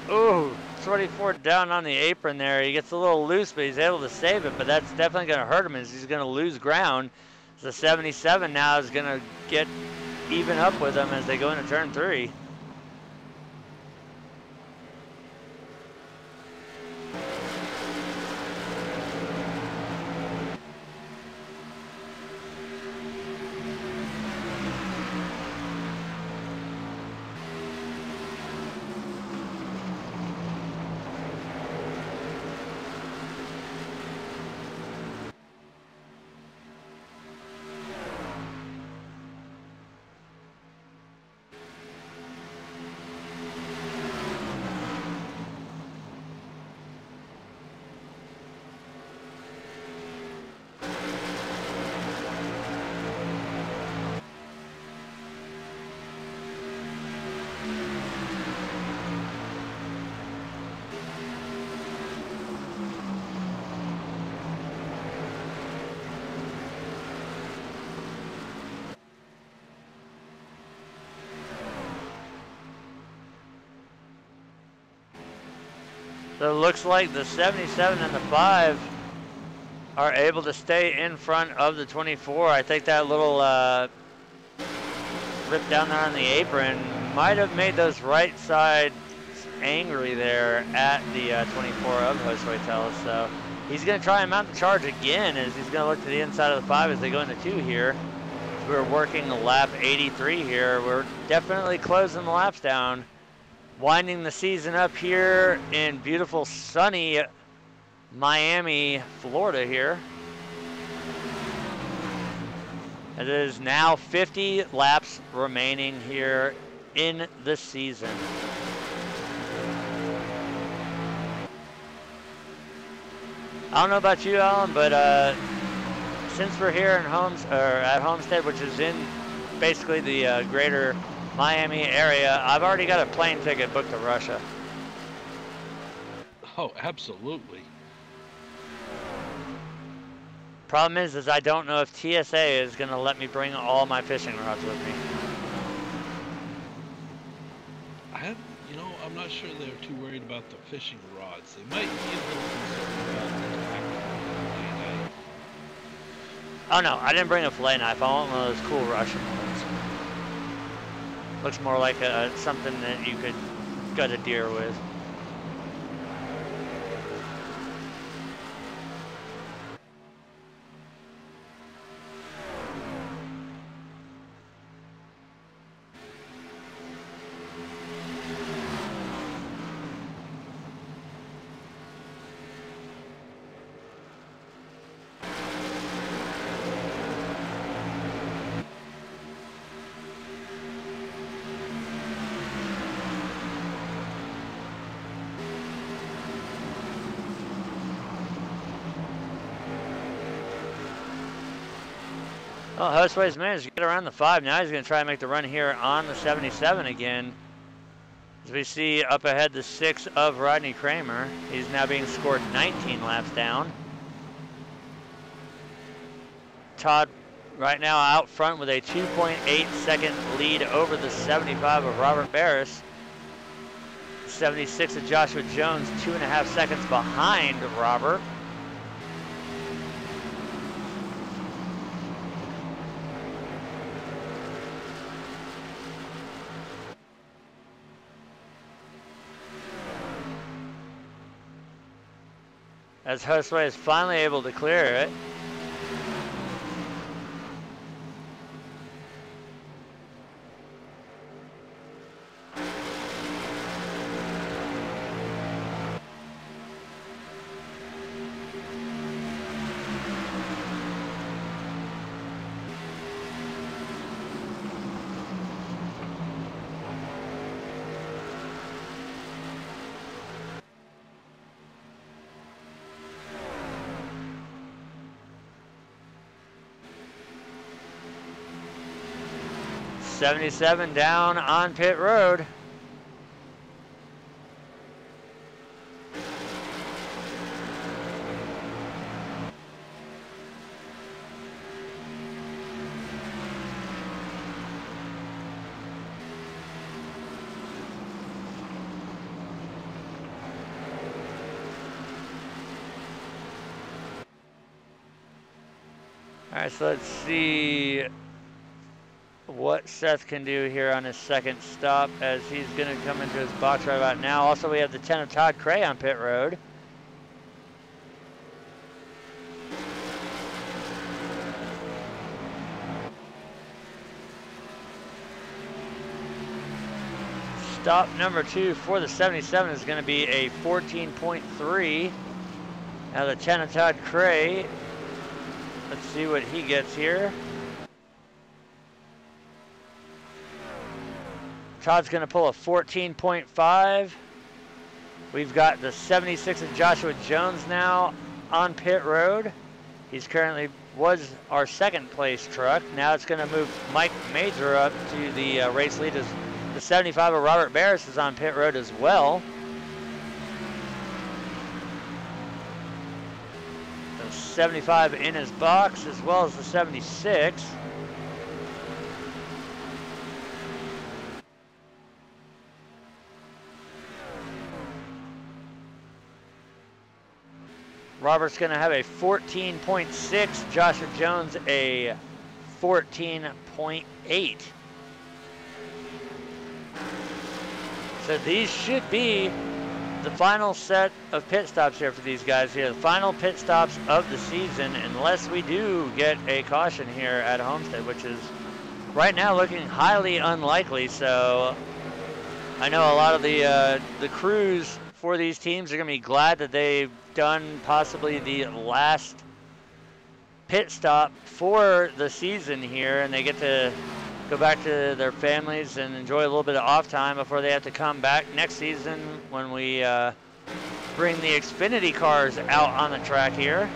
Ooh, 24 down on the apron there. He gets a little loose, but he's able to save it, but that's definitely going to hurt him as he's going to lose ground. The 77 now is going to get even up with him as they go into turn 3. So it looks like the 77 and the 5 are able to stay in front of the 24. I think that little rip down there on the apron might have made those right sides angry there at the 24 of Hosoitel. So he's going to try and mount the charge again as he's going to look to the inside of the 5 as they go into 2 here. We're working lap 83 here. We're definitely closing the laps down. Winding the season up here in beautiful sunny Miami, Florida here. It is now 50 laps remaining here in the season. I don't know about you, Alan, but since we're here in at Homestead, which is in basically the greater Miami area, I've already got a plane ticket booked to Russia. Oh, absolutely. Problem is I don't know if TSA is going to let me bring all my fishing rods with me. I'm not sure they're too worried about the fishing rods. They might be a little concerned about the fillet knife. Oh no, I didn't bring a fillet knife. I want one of those cool Russian ones. Looks more like something that you could gut a deer with. Well, Hostway's managed to get around the 5. Now he's going to try and make the run here on the 77 again. As we see up ahead the 6 of Rodney Kramer. He's now being scored 19 laps down. Todd right now out front with a 2.8 second lead over the 75 of Robert Berus. 76 of Joshua Jones, 2.5 seconds behind Robert. As Josue is finally able to clear it. '77 down on pit road. All right, so let's see what Seth can do here on his second stop as he's going to come into his box right about now. Also, we have the 10 of Todd Cray on pit road. Stop number 2 for the 77 is going to be a 14.3. Now the 10 of Todd Cray, let's see what he gets here. Todd's going to pull a 14.5. We've got the 76 of Joshua Jones now on pit road. He's currently was our second place truck. Now it's going to move Mike Major up to the race lead as the 75 of Robert Berus is on pit road as well. The 75 in his box as well as the 76. Robert's going to have a 14.6. Joshua Jones a 14.8. So these should be the final set of pit stops here for these guys here. The final pit stops of the season, unless we do get a caution here at Homestead, which is right now looking highly unlikely. So I know a lot of the crews for these teams are going to be glad that they've done possibly the last pit stop for the season here, and they get to go back to their families and enjoy a little bit of off time before they have to come back next season when we bring the Xfinity cars out on the track here.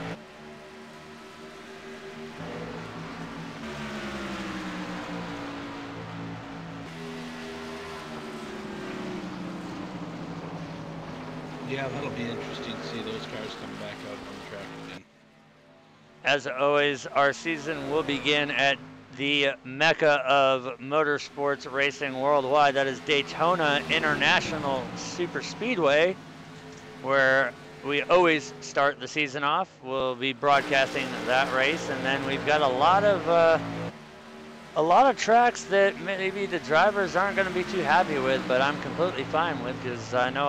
Yeah, that'll be interesting to see those cars come back out on the track again. As always, our season will begin at the mecca of motorsports racing worldwide. That is Daytona International Superspeedway, where we always start the season off. We'll be broadcasting that race, and then we've got a lot of tracks that maybe the drivers aren't going to be too happy with, but I'm completely fine with, because I know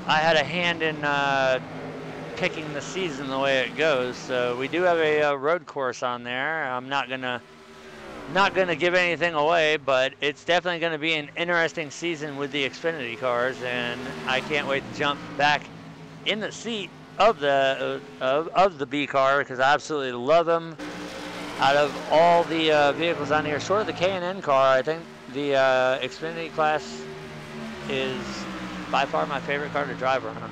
I had a hand in picking the season the way it goes. So we do have a road course on there. I'm not gonna give anything away, but it's definitely gonna be an interesting season with the Xfinity cars, and I can't wait to jump back in the seat of the B car, because I absolutely love them. Out of all the vehicles on here, short of the K&N car, I think the Xfinity class is by far my favorite car to drive around.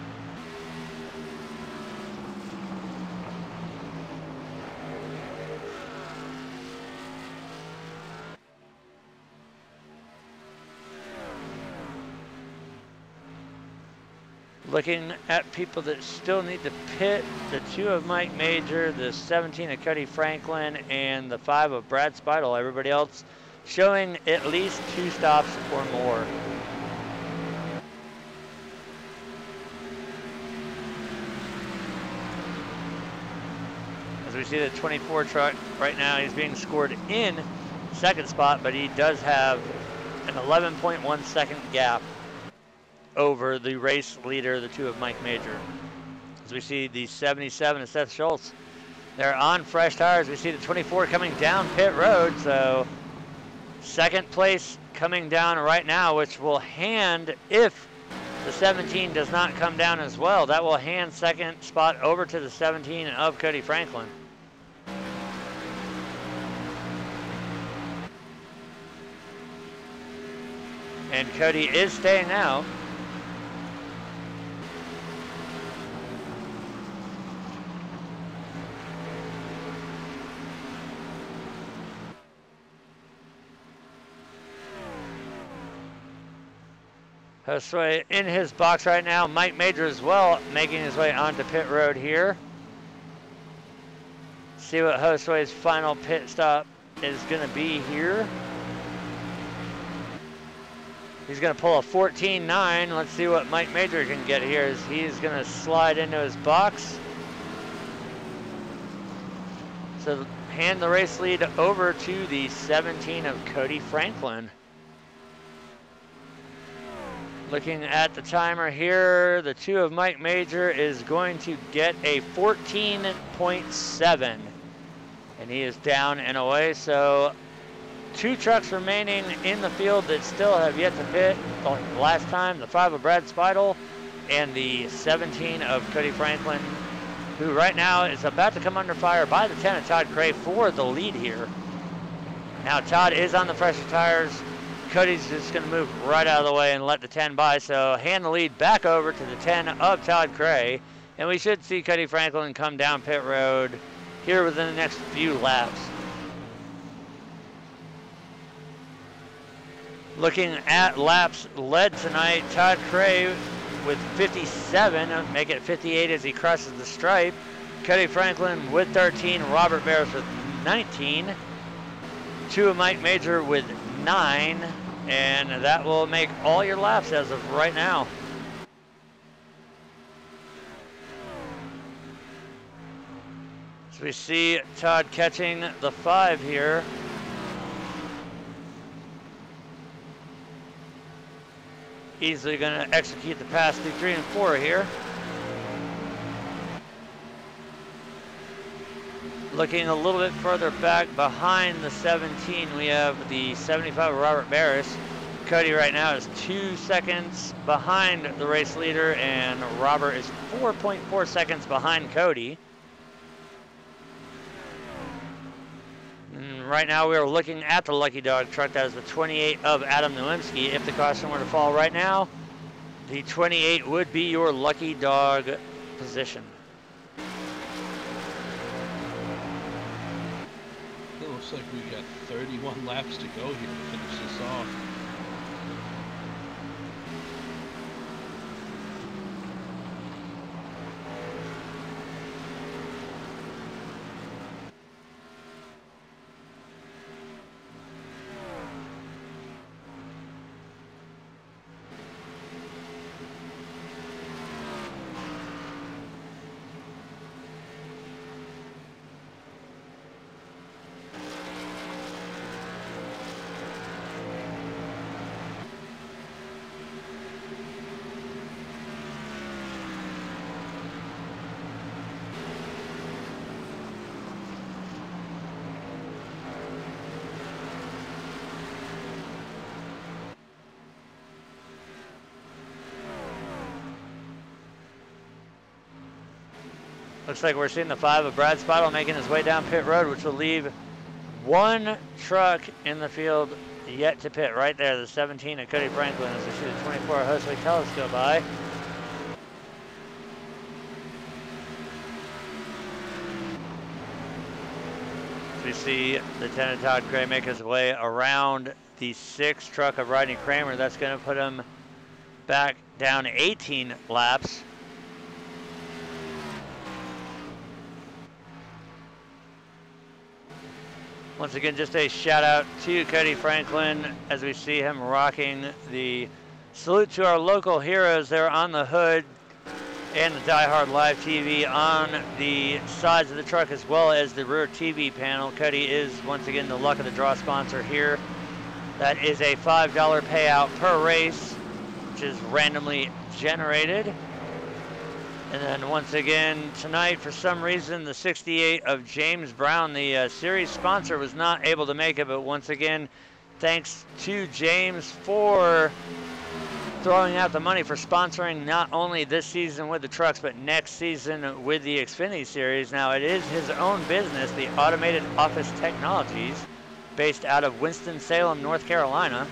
Looking at people that still need to pit, the 2 of Mike Major, the 17 of Cody Franklin, and the 5 of Brad Speidel. Everybody else showing at least 2 stops or more. As we see the 24 truck right now, he's being scored in second spot, but he does have an 11.1 second gap over the race leader, the 2 of Mike Major. As we see the 77 of Seth Shultz, they're on fresh tires. We see the 24 coming down pit road, so second place coming down right now, which will hand, if the 17 does not come down as well, that will hand second spot over to the 17 of Cody Franklin. And Cody is staying out. Josue in his box right now. Mike Major as well, making his way onto pit road here. See what Josue's final pit stop is going to be here. He's going to pull a 14.9. Let's see what Mike Major can get here as he's going to slide into his box. So hand the race lead over to the 17 of Cody Franklin. Looking at the timer here, the 2 of Mike Major is going to get a 14.7. And he is down and away. So 2 trucks remaining in the field that still have yet to pit. Last time, the 5 of Brad Speidel and the 17 of Cody Franklin, who right now is about to come under fire by the 10 of Todd Cray for the lead here. Now Todd is on the fresher tires. Cody's just going to move right out of the way and let the 10 by, so hand the lead back over to the 10 of Todd Cray, and we should see Cody Franklin come down pit road here within the next few laps. Looking at laps led tonight, Todd Cray with 57, make it 58 as he crosses the stripe. Cody Franklin with 13, Robert Berus with 19, 2 of Mike Major with 9, and that will make all your laps as of right now. So we see Todd catching the 5 here. Easily going to execute the pass through 3 and 4 here. Looking a little bit further back behind the 17, we have the 75 of Robert Berus. Cody right now is 2 seconds behind the race leader, and Robert is 4.4 seconds behind Cody. And right now we are looking at the Lucky Dog truck. That is the 28 of Adam Nowinski. If the caution were to fall right now, the 28 would be your Lucky Dog position. It looks like we've got 31 laps to go here to finish this off. Looks like we're seeing the 5 of Brad Spottle making his way down pit road, which will leave 1 truck in the field yet to pit right there, the 17 of Cody Franklin, as we see the 24 of Jose Telus go by. We see the 10 of Todd Gray make his way around the 6 truck of Rodney Kramer. That's going to put him back down 18 laps. Once again, just a shout out to Cody Franklin as we see him rocking the salute to our local heroes there on the hood and the Diehard Live TV on the sides of the truck, as well as the rear TV panel. Cody is once again the luck of the draw sponsor here. That is a $5 payout per race, which is randomly generated. And then once again tonight, for some reason, the 68 of James Brown, the series sponsor, was not able to make it. But once again, thanks to James for throwing out the money for sponsoring not only this season with the trucks, but next season with the Xfinity Series. Now, it is his own business, the Automated Office Technologies, based out of Winston-Salem, North Carolina.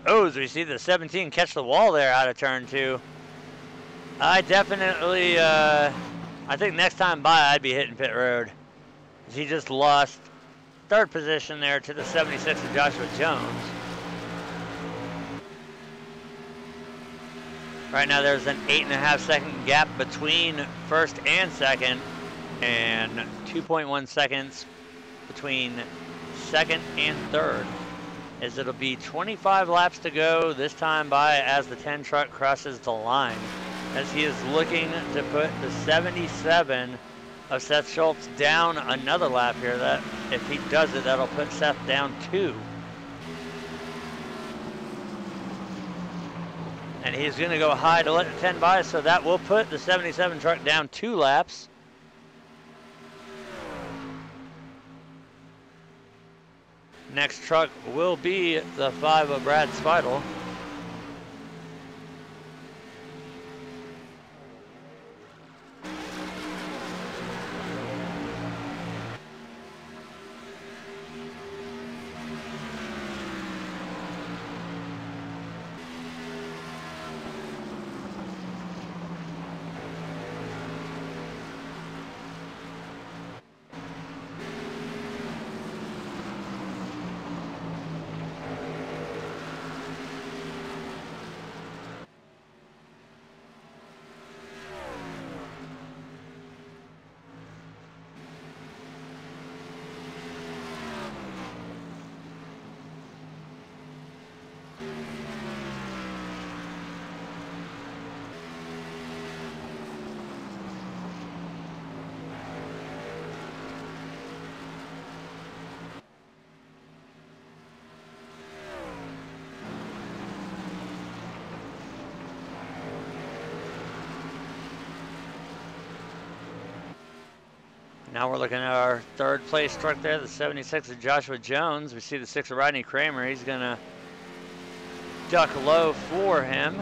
Oh, as we see the 17 catch the wall there out of turn 2. I definitely, I think next time by I'd be hitting pit road. He just lost 3rd position there to the 76 of Joshua Jones. Right now there's an 8.5 second gap between 1st and 2nd, and 2.1 seconds between 2nd and 3rd. As it'll be 25 laps to go this time by as the 10 truck crosses the line, as he is looking to put the 77 of Seth Shultz down another lap here. That if he does it, that'll put Seth down 2. And he's going to go high to let the 10 by, so that will put the 77 truck down 2 laps. Next truck will be the 5 of Brad Spidle. Now we're looking at our third place truck there, the 76 of Joshua Jones. We see the 6 of Rodney Kramer. He's going to duck low for him.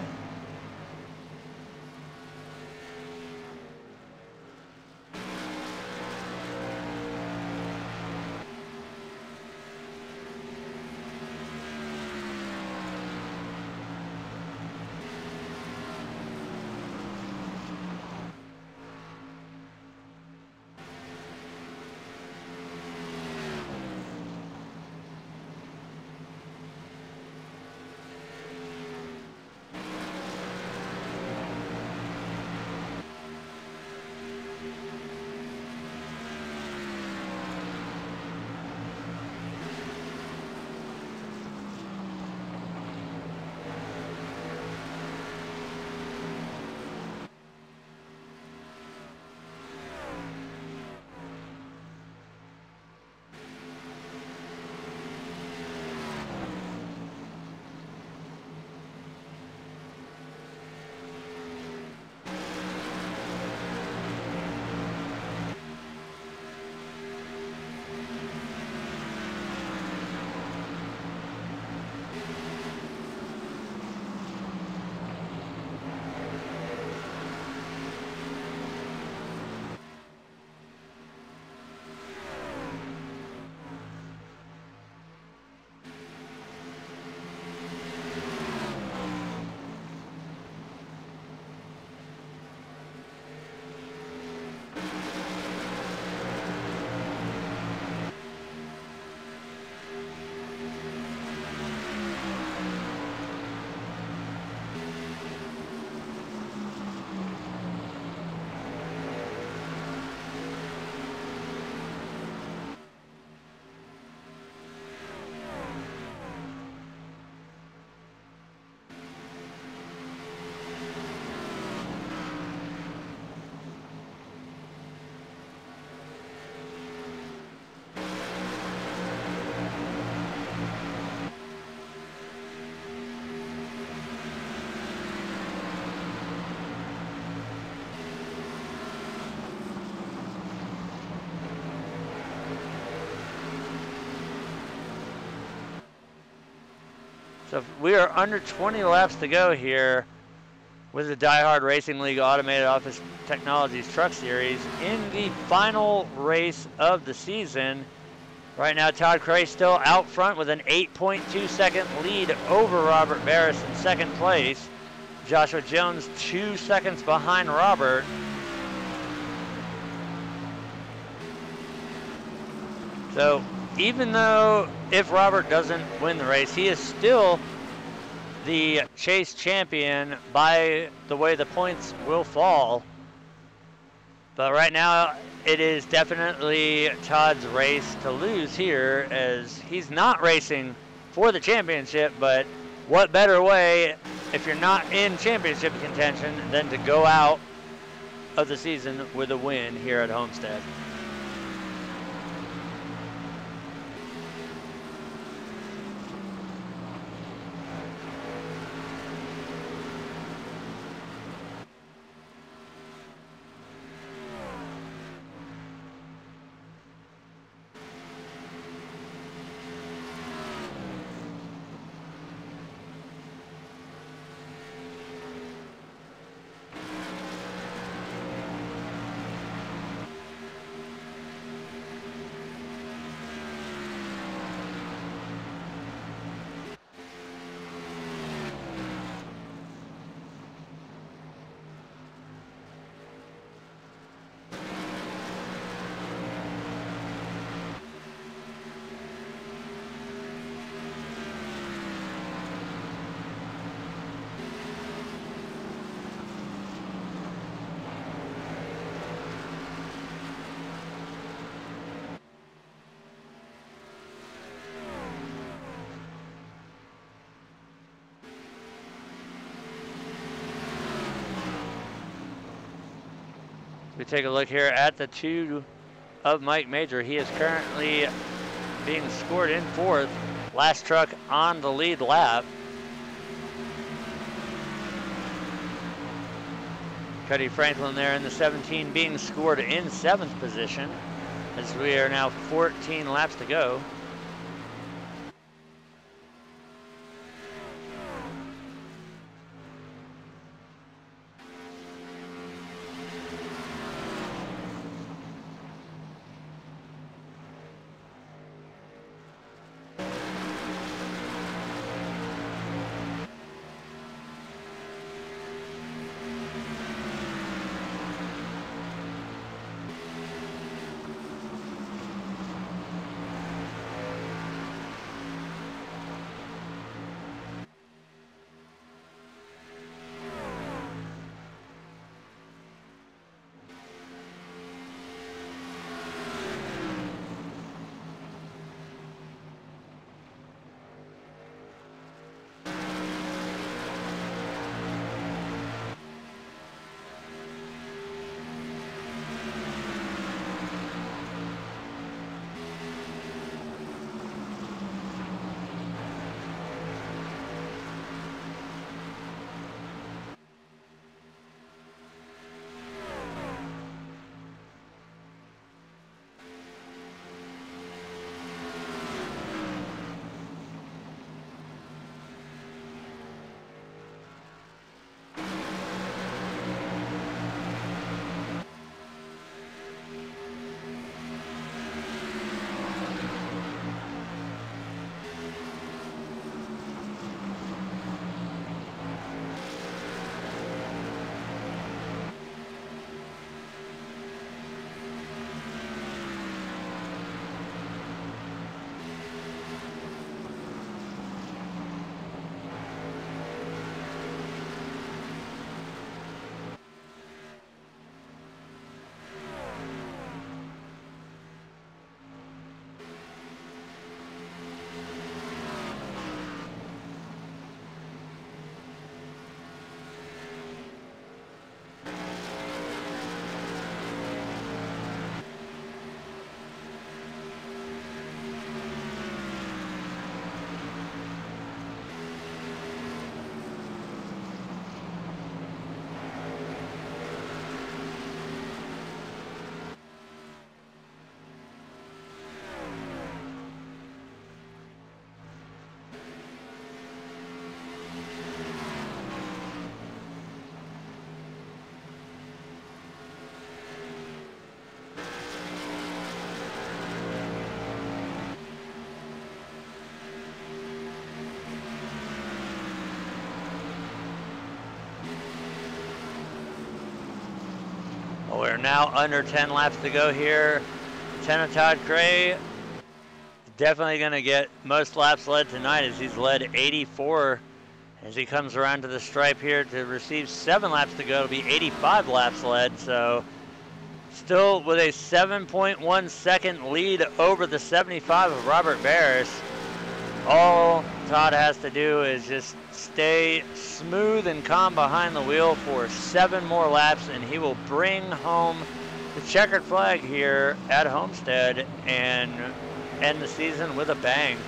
So we are under 20 laps to go here with the Diehard Racing League Automated Office Technologies Truck Series in the final race of the season. Right now, Todd Cray still out front with an 8.2 second lead over Robert Berus in second place. Joshua Jones 2 seconds behind Robert. So even though if Robert doesn't win the race, he is still the chase champion by the way the points will fall. But right now, it is definitely Todd's race to lose here, as he's not racing for the championship, but what better way, if you're not in championship contention, than to go out of the season with a win here at Homestead. We take a look here at the 2 of Mike Major. He is currently being scored in 4th. Last truck on the lead lap. Cuddy Franklin there in the 17 being scored in 7th position. as we are now 14 laps to go. We're now under 10 laps to go here. Todd Gray definitely going to get most laps led tonight, as he's led 84 as he comes around to the stripe here to receive 7 laps to go. It'll be 85 laps led, so still with a 7.1 second lead over the 75 of Robert Berus. All Todd has to do is just stay smooth and calm behind the wheel for 7 more laps, and he will bring home the checkered flag here at Homestead and end the season with a bang.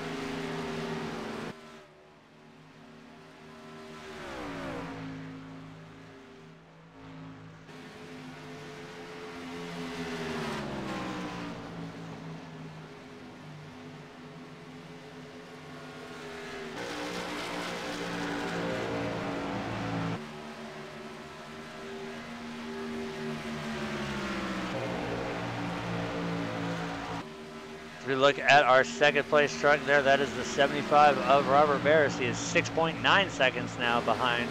If we look at our second place truck there, that is the 75 of Robert Berus. He is 6.9 seconds now behind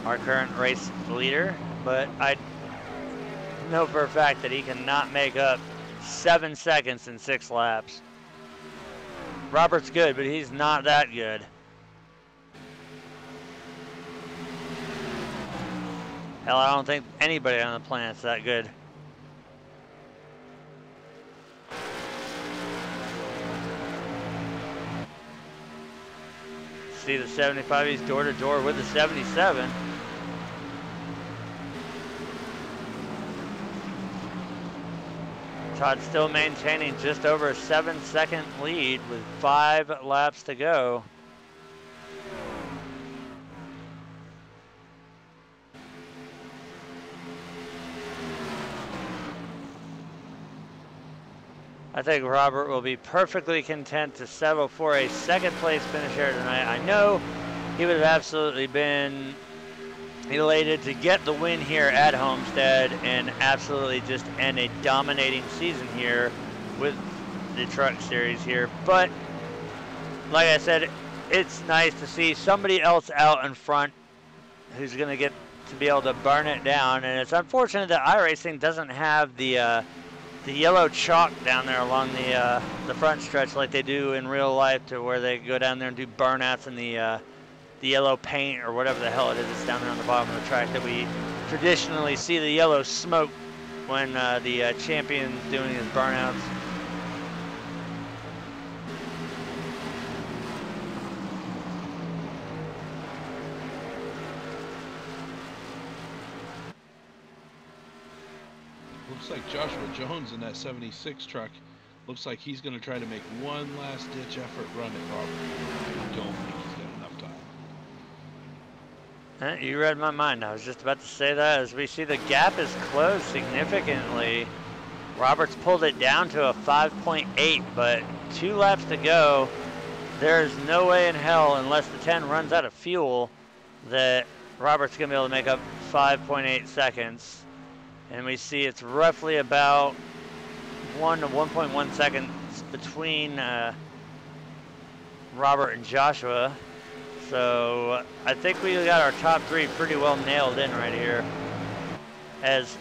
our current race leader, but I know for a fact that he cannot make up 7 seconds in 6 laps. Robert's good, but he's not that good. Hell, I don't think anybody on the planet's that good. See the 75, he's door to door with the 77. Todd still maintaining just over a 7-second lead with 5 laps to go. I think Robert will be perfectly content to settle for a second place finish here tonight. I know he would have absolutely been elated to get the win here at Homestead and absolutely just end a dominating season here with the Truck Series here. But like I said, it's nice to see somebody else out in front who's going to get to be able to burn it down. And it's unfortunate that iRacing doesn't have the yellow chalk down there along the front stretch like they do in real life, to where they go down there and do burnouts in the yellow paint or whatever the hell it is that's down there on the bottom of the track that we traditionally see the yellow smoke when the champion's doing his burnouts. Looks like Joshua Jones in that 76 truck. Looks like he's going to try to make one last ditch effort run at Robert. I don't think he's got enough time. You read my mind. I was just about to say that. As we see, the gap is closed significantly. Roberts pulled it down to a 5.8, but 2 laps to go. There's no way in hell, unless the 10 runs out of fuel, that Roberts going to be able to make up 5.8 seconds. And we see it's roughly about 1 to 1.1 seconds between Robert and Joshua. So I think we got our top 3 pretty well nailed in right here. As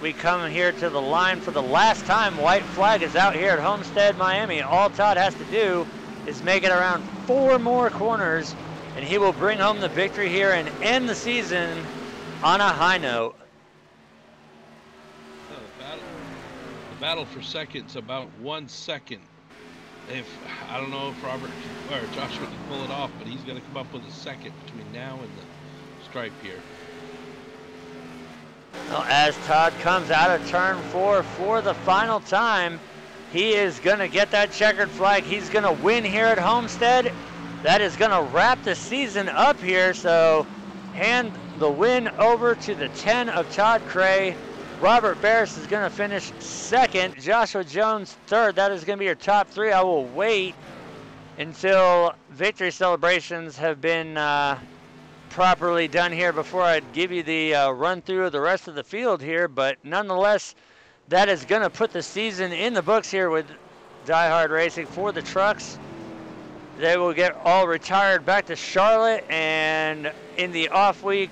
we come here to the line for the last time, white flag is out here at Homestead, Miami. All Todd has to do is make it around 4 more corners, and he will bring home the victory here and end the season on a high note. The battle for second's about 1 second. I don't know if Robert or Joshua can pull it off, but he's going to come up with a second between now and the stripe here. Well, as Todd comes out of turn 4 for the final time, he is going to get that checkered flag. He's going to win here at Homestead. That is going to wrap the season up here. So hand the win over to the 10 of Todd Cray. Robert Berus is going to finish 2nd. Joshua Jones 3rd. That is going to be your top 3. I will wait until victory celebrations have been properly done here before I give you the run through of the rest of the field here. But nonetheless, that is going to put the season in the books here with Diehard Racing for the trucks. They will get all retired back to Charlotte, and in the off week,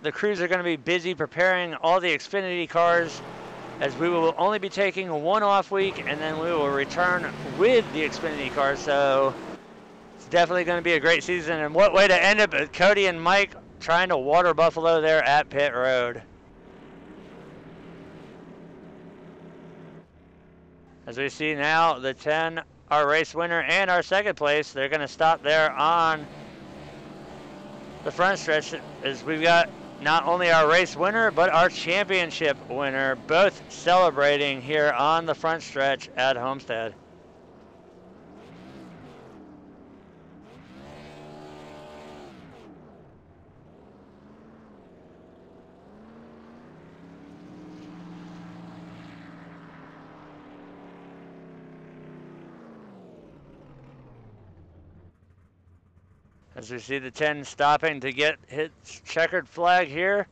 the crews are going to be busy preparing all the Xfinity cars, as we will only be taking 1 off week, and then we will return with the Xfinity cars. So it's definitely going to be a great season. And what way to end it, but Cody and Mike trying to water Buffalo there at pit road. As we see now, the 10, our race winner and our 2nd place, they're going to stop there on the front stretch, as we've got not only our race winner, but our championship winner, both celebrating here on the front stretch at Homestead. As we see the 10 stopping to get his checkered flag here.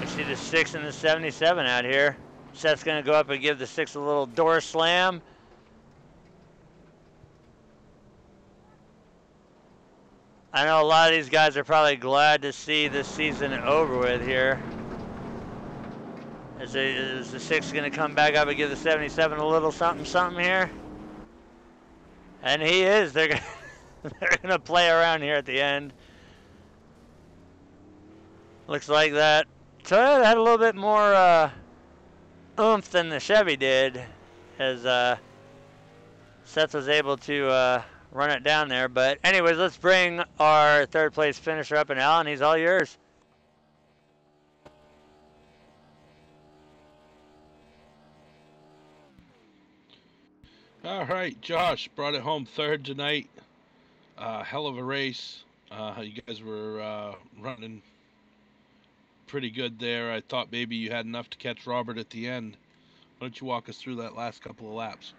We see the 6 and the 77 out here. Seth's going to go up and give the 6 a little door slam. I know a lot of these guys are probably glad to see this season over with here. Is the 6 going to come back up and give the 77 a little something here? And he is. They're going to play around here at the end. Looks like that Toyota had a little bit more oomph than the Chevy did, as Seth was able to run it down there. But anyways, let's bring our 3rd place finisher up, and Alan, he's all yours. All right, Josh brought it home third tonight. Hell of a race. You guys were running pretty good there. I thought maybe you had enough to catch Robert at the end. Why don't you walk us through that last couple of laps?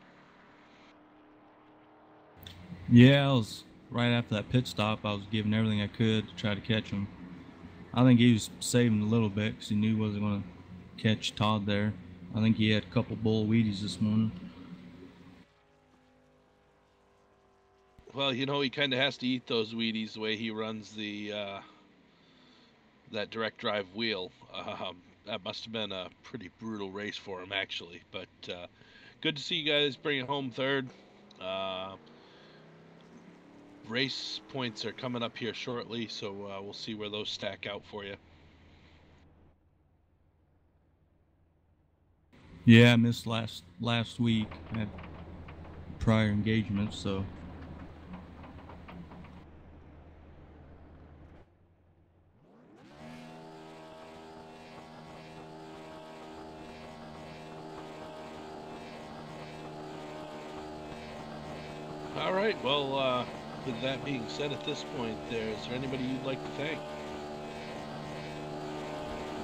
Yeah, I was right after that pit stop. I was giving everything I could to try to catch him. I think he was saving a little bit because he knew he wasn't going to catch Todd there. I think he had a couple bull Wheaties this morning. Well, you know, he kind of has to eat those Wheaties the way he runs the that direct drive wheel. That must have been a pretty brutal race for him, actually. But good to see you guys bring it home third. Race points are coming up here shortly, so we'll see where those stack out for you. Yeah, I missed last week. I had prior engagements, so. All right, well, with that being said at this point, is there anybody you'd like to thank?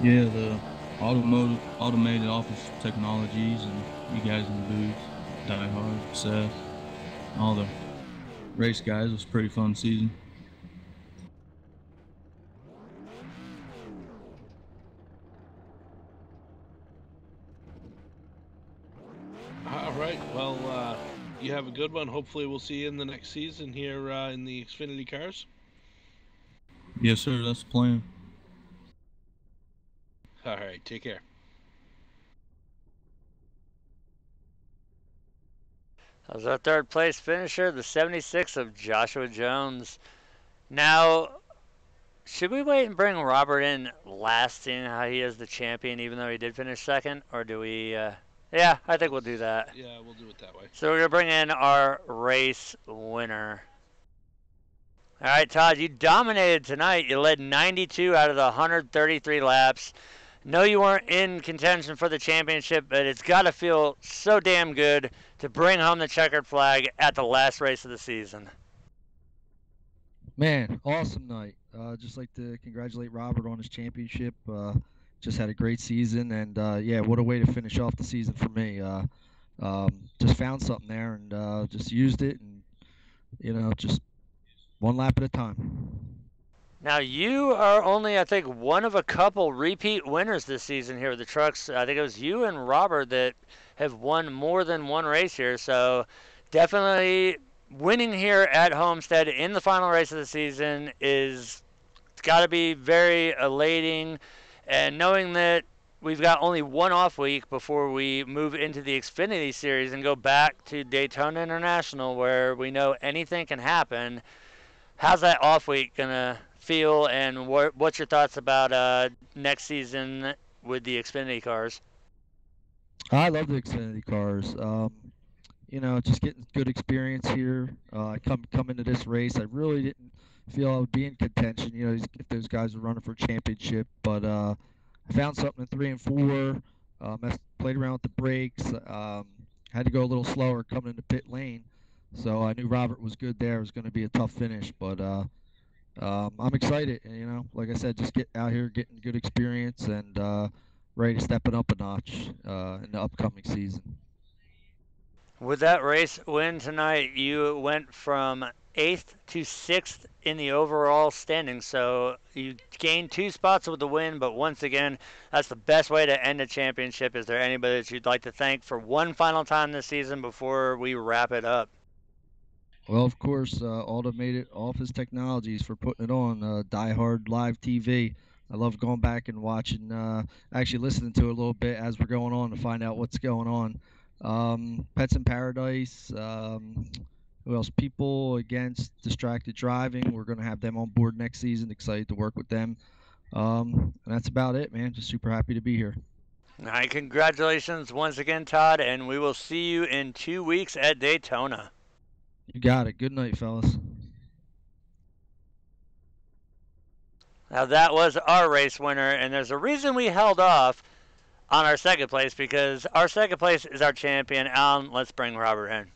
Yeah, the automated office technologies and you guys in the booth, Diehard, Seth, all the race guys. It was a pretty fun season. All right, well, you have a good one. Hopefully we'll see you in the next season here in the Xfinity cars. Yes, sir. That's the plan. All right, take care. That was our third place finisher, the 76 of Joshua Jones. Now, should we wait and bring Robert in last, seeing how he is the champion, even though he did finish second? Or do we... yeah, I think we'll do that. Yeah, we'll do it that way. So we're going to bring in our race winner. All right, Todd, you dominated tonight. You led 92 out of the 133 laps. No, you weren't in contention for the championship, but it's got to feel so damn good to bring home the checkered flag at the last race of the season. Man, awesome night. Just like to congratulate Robert on his championship. Just had a great season, and yeah, what a way to finish off the season for me. Just found something there and just used it, and you know, just one lap at a time. Now, you are only, I think, one of a couple repeat winners this season here with the trucks. I think it was you and Robert that have won more than one race here. So definitely winning here at Homestead in the final race of the season is got to be very elating. And knowing that we've got only one off week before we move into the Xfinity Series and go back to Daytona International where we know anything can happen, how's that off week going to feel, and what's your thoughts about next season with the Xfinity cars? I love the Xfinity cars. You know, just getting good experience here. Come into this race, I really didn't feel I would be in contention. You know, if those guys were running for a championship, but I found something in 3 and 4. Played around with the brakes. Had to go a little slower coming into pit lane, so I knew Robert was good there. It was going to be a tough finish, but I'm excited. You know, like I said, just get out here, getting good experience, and ready to step it up a notch in the upcoming season. With that race win tonight, you went from 8th to 6th in the overall standing. So you gained 2 spots with the win, but once again, that's the best way to end a championship. Is there anybody that you'd like to thank for one final time this season before we wrap it up? Well, of course, Automated Office Technologies for putting it on Diehard Live TV. I love going back and watching, actually listening to it a little bit as we're going on to find out what's going on. Pets in Paradise, who else? People Against Distracted Driving. We're going to have them on board next season. Excited to work with them. And that's about it, man. Just super happy to be here. All right, congratulations once again, Todd, and we will see you in 2 weeks at Daytona. You got it. Good night, fellas. Now that was our race winner, and there's a reason we held off on our second place, because our second place is our champion. Alan, let's bring Robert in.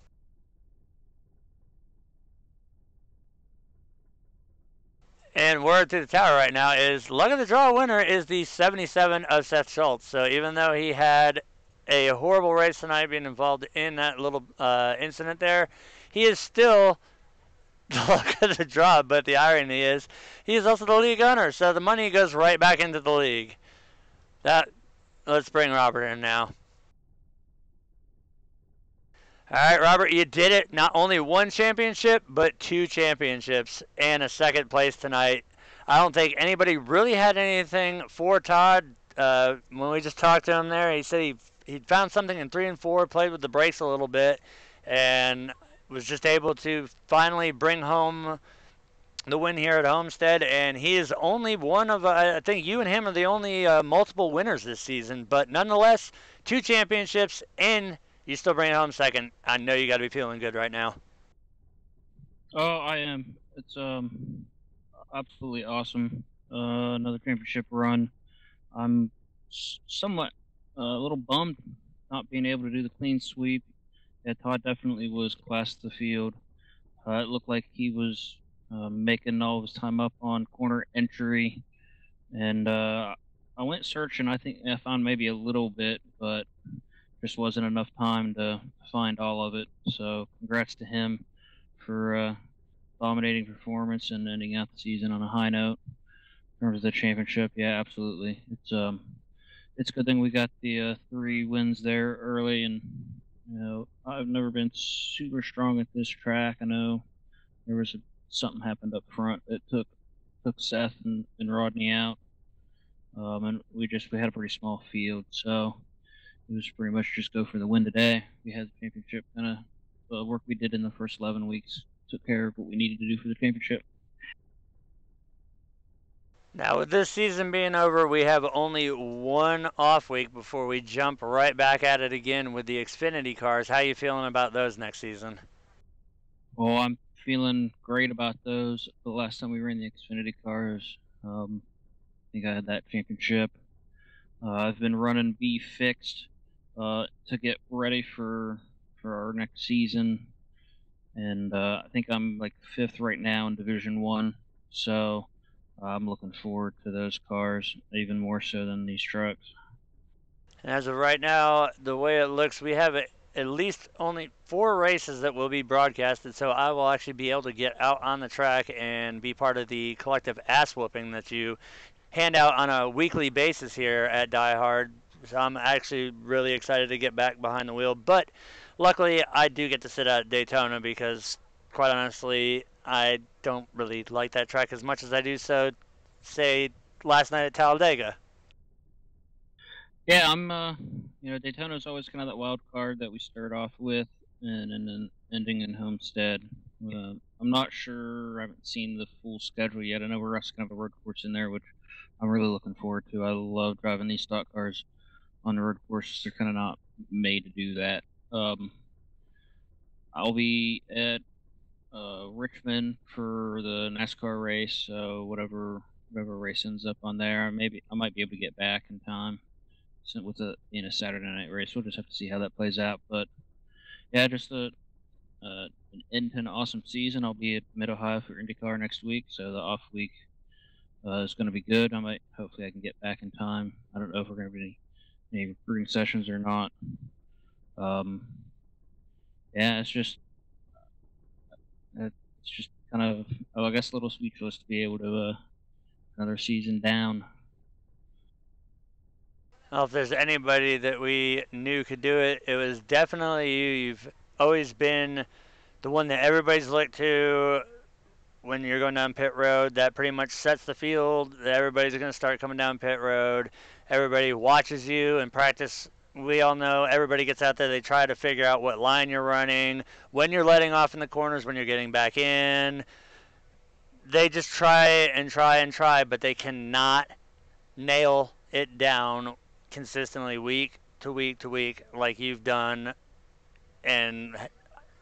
And word to the tower right now is luck of the draw winner is the 77 of Seth Shultz. So even though he had a horrible race tonight being involved in that little incident there, he is still the luck of the draw. But the irony is he is also the league owner. So the money goes right back into the league. Let's bring Robert in now. All right, Robert, you did it. Not only one championship, but 2 championships and a second place tonight. I don't think anybody really had anything for Todd. When we just talked to him there, he said he found something in 3 and 4, played with the brakes a little bit, and was just able to finally bring home the win here at Homestead. And he is only one of, I think you and him are the only multiple winners this season. But nonetheless, 2 championships and you still bring it home second. I know you got to be feeling good right now. Oh, I am. It's absolutely awesome. Another championship run. I'm somewhat a little bummed not being able to do the clean sweep. Yeah, Todd definitely was class of the field. It looked like he was making all of his time up on corner entry, and I went searching. I think I found maybe a little bit, but just wasn't enough time to find all of it. So congrats to him for dominating performance and ending out the season on a high note. In terms of the championship, yeah, absolutely. It's a good thing we got the 3 wins there early, and I've never been super strong at this track. I know there was something happened up front that took Seth and Rodney out, and we had a pretty small field, so it was pretty much just go for the win today. We had the championship kind of work we did in the first 11 weeks took care of what we needed to do for the championship. Now, with this season being over, we have only 1 off week before we jump right back at it again with the Xfinity cars. How are you feeling about those next season? Well, I'm feeling great about those. The last time we ran the Xfinity cars, I think I had that championship. I've been running B fixed to get ready for our next season, and I think I'm like 5th right now in Division 1, so I'm looking forward to those cars even more so than these trucks. And as of right now, the way it looks, we have at least only 4 races that will be broadcasted, so I will actually be able to get out on the track and be part of the collective ass whooping that you hand out on a weekly basis here at Diehard. So I'm actually really excited to get back behind the wheel. But luckily, I do get to sit out at Daytona because, quite honestly, I don't really like that track as much as I do so, say, last night at Talladega. Yeah, I'm. Daytona's always kind of that wild card that we start off with, and then ending in Homestead. I'm not sure. I haven't seen the full schedule yet. I know we're also going to have a road course in there, which I'm really looking forward to. I love driving these stock cars on the road courses. They're kind of not made to do that. I'll be at Richmond for the NASCAR race. So whatever race ends up on there, I might be able to get back in time. With being a Saturday night race, we'll just have to see how that plays out. But yeah, just an end to an awesome season. I'll be at Mid Ohio for IndyCar next week, so the off week is going to be good. Hopefully I can get back in time. I don't know if we're going to be any recruiting sessions or not. Yeah, it's just kind of, I guess, a little speechless to be able to another season down. Well, if there's anybody that we knew could do it, it was definitely you. You've always been the one that everybody's looked to when you're going down pit road. That pretty much sets the field. That everybody's going to start coming down pit road. Everybody watches you in practice. We all know everybody gets out there. They try to figure out what line you're running, when you're letting off in the corners, when you're getting back in. They just try and try and try, but they cannot nail it down consistently week to week to week like you've done. And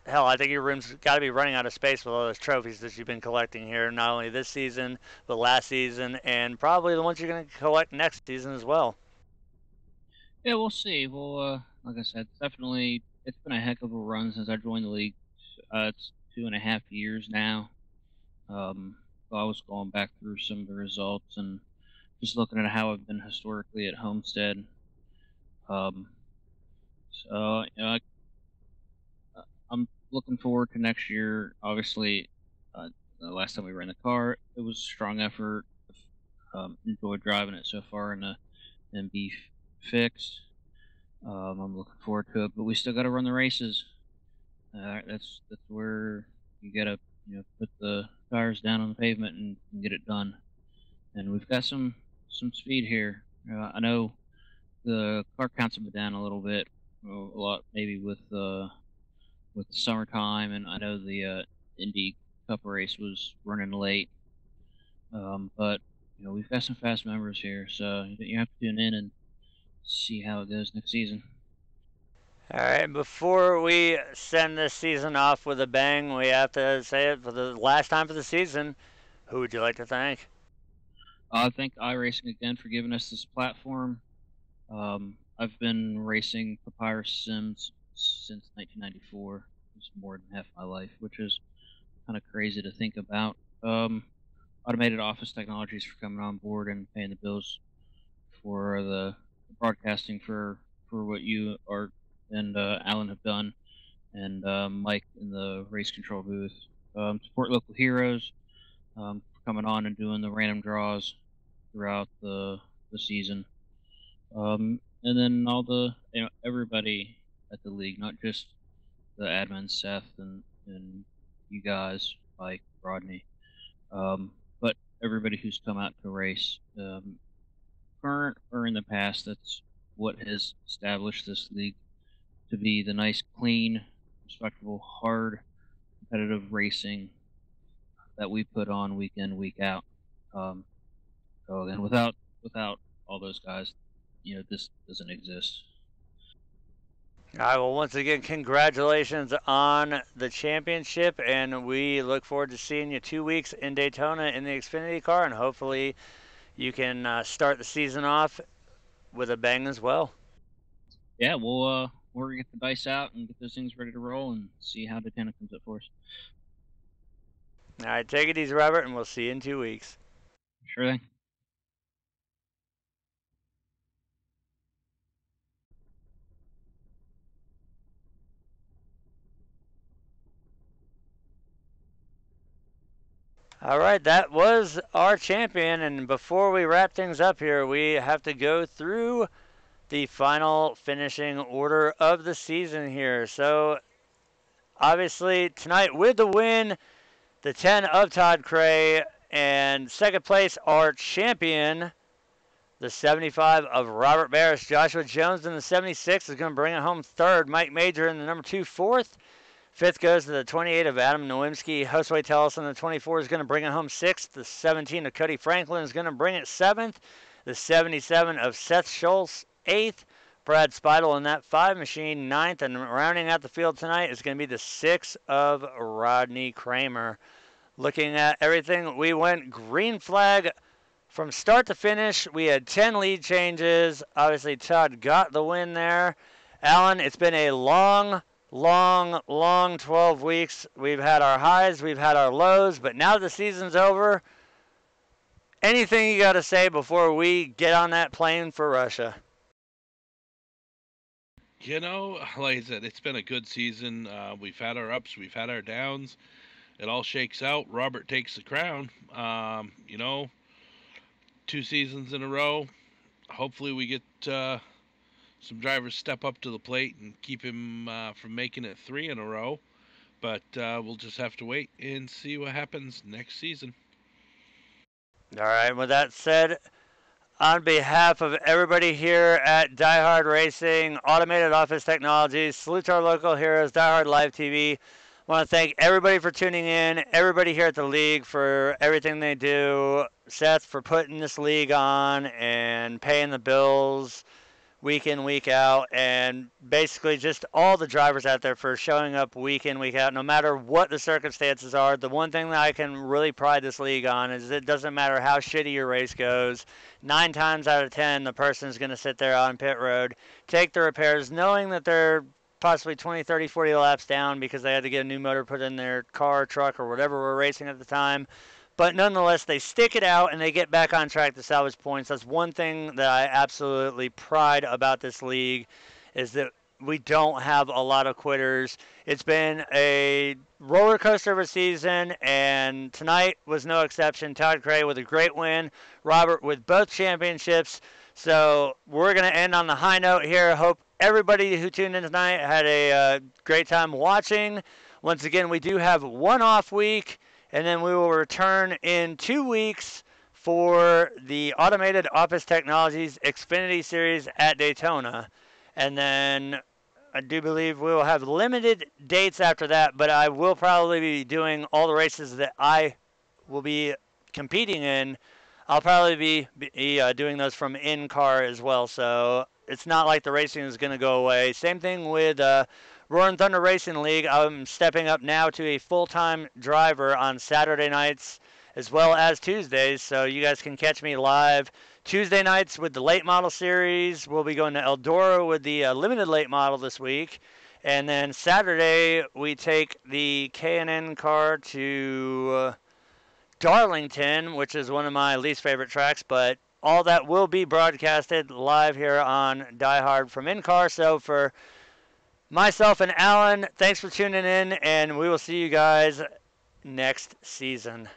hell, I think your room's got to be running out of space with all those trophies that you've been collecting here, not only this season but last season, and probably the ones you're going to collect next season as well. Yeah, we'll see. Well, like I said, it's been a heck of a run since I joined the league. It's 2.5 years now. I was going back through some of the results and just looking at how I've been historically at Homestead. So I'm looking forward to next year. Obviously, the last time we were in the car, it was a strong effort. Enjoyed driving it so far and be fixed. I'm looking forward to it, but we still got to run the races. That's where you gotta put the tires down on the pavement and get it done. And we've got some speed here. I know the car counts have been down a little bit, a lot maybe with the summertime, and I know the Indy Cup race was running late. But we've got some fast members here, so you have to tune in and see how it goes next season. All right, before we send this season off with a bang, we have to say it for the last time for the season. Who would you like to thank? I thank iRacing again for giving us this platform. I've been racing Papyrus Sims since 1994. It's more than half my life, which is kind of crazy to think about. Automated Office Technologies for coming on board and paying the bills for the broadcasting for what you are and Alan have done, and Mike in the race control booth. Support local heroes for coming on and doing the random draws throughout the season. And then all the everybody at the league, not just the admin, Seth and you guys, Mike, Rodney, but everybody who's come out to race, current or in the past. That's what has established this league to be the nice, clean, respectable, hard, competitive racing that we put on week in, week out. So again, without all those guys, this doesn't exist. All right, well, once again, congratulations on the championship, and we look forward to seeing you 2 weeks in Daytona in the Xfinity car, and hopefully you can start the season off with a bang as well. Yeah, we're gonna get the dice out and get those things ready to roll and see how Daytona comes up for us. All right, take it easy, Robert, and we'll see you in 2 weeks. Sure thing. All right, that was our champion, and before we wrap things up here, we have to go through the final finishing order of the season here. So, obviously, tonight with the win, the 10 of Todd Cray, and second place, our champion, the 75 of Robert Berus. Joshua Jones in the 76 is going to bring it home third. Mike Major in the number 2, fourth. Fifth goes to the 28 of Adam Nowinski. Josue Tellison, the 24, is going to bring it home sixth. The 17 of Cody Franklin is going to bring it seventh. The 77 of Seth Shultz, eighth. Brad Speidel in that 5 machine, ninth. And rounding out the field tonight is going to be the 6 of Rodney Kramer. Looking at everything, we went green flag from start to finish. We had 10 lead changes. Obviously, Todd got the win there. Alan, it's been a long 12 weeks. We've had our highs, we've had our lows, but now the season's over. Anything you got to say before we get on that plane for Russia? Like I said, it's been a good season. We've had our ups, we've had our downs. It all shakes out. Robert takes the crown. 2 seasons in a row. Hopefully we get some drivers step up to the plate and keep him from making it 3 in a row. But we'll just have to wait and see what happens next season. All right, with that said, on behalf of everybody here at Diehard Racing, Automated Office Technologies, salute to our local heroes, Diehard Live TV. I want to thank everybody for tuning in, everybody here at the league for everything they do, Seth for putting this league on and paying the bills week in, week out, and basically just all the drivers out there for showing up week in, week out, no matter what the circumstances are. The one thing that I can really pride this league on is it doesn't matter how shitty your race goes. 9 times out of 10, the person's going to sit there on pit road, take the repairs, knowing that they're possibly 20, 30, 40 laps down because they had to get a new motor put in their car, truck, or whatever we're racing at the time. But nonetheless, they stick it out and they get back on track to salvage points. That's one thing that I absolutely pride about this league, is that we don't have a lot of quitters. It's been a roller coaster of a season, and tonight was no exception. Todd Cray with a great win, Robert with both championships. So we're going to end on the high note here. Hope everybody who tuned in tonight had a great time watching. Once again, we do have one off week, and then we will return in 2 weeks for the Automated Office Technologies Xfinity Series at Daytona. And then I do believe we will have limited dates after that, but I will probably be doing all the races that I will be competing in. I'll probably be doing those from in-car as well, so it's not like the racing is going to go away. Same thing with Roaring Thunder Racing League. I'm stepping up now to a full-time driver on Saturday nights as well as Tuesdays, so you guys can catch me live Tuesday nights with the late model series. We'll be going to Eldora with the limited late model this week. And then Saturday, we take the K&N car to Darlington, which is one of my least favorite tracks, but all that will be broadcasted live here on Diehard from in-car. So for myself and Alan, thanks for tuning in, and we will see you guys next season.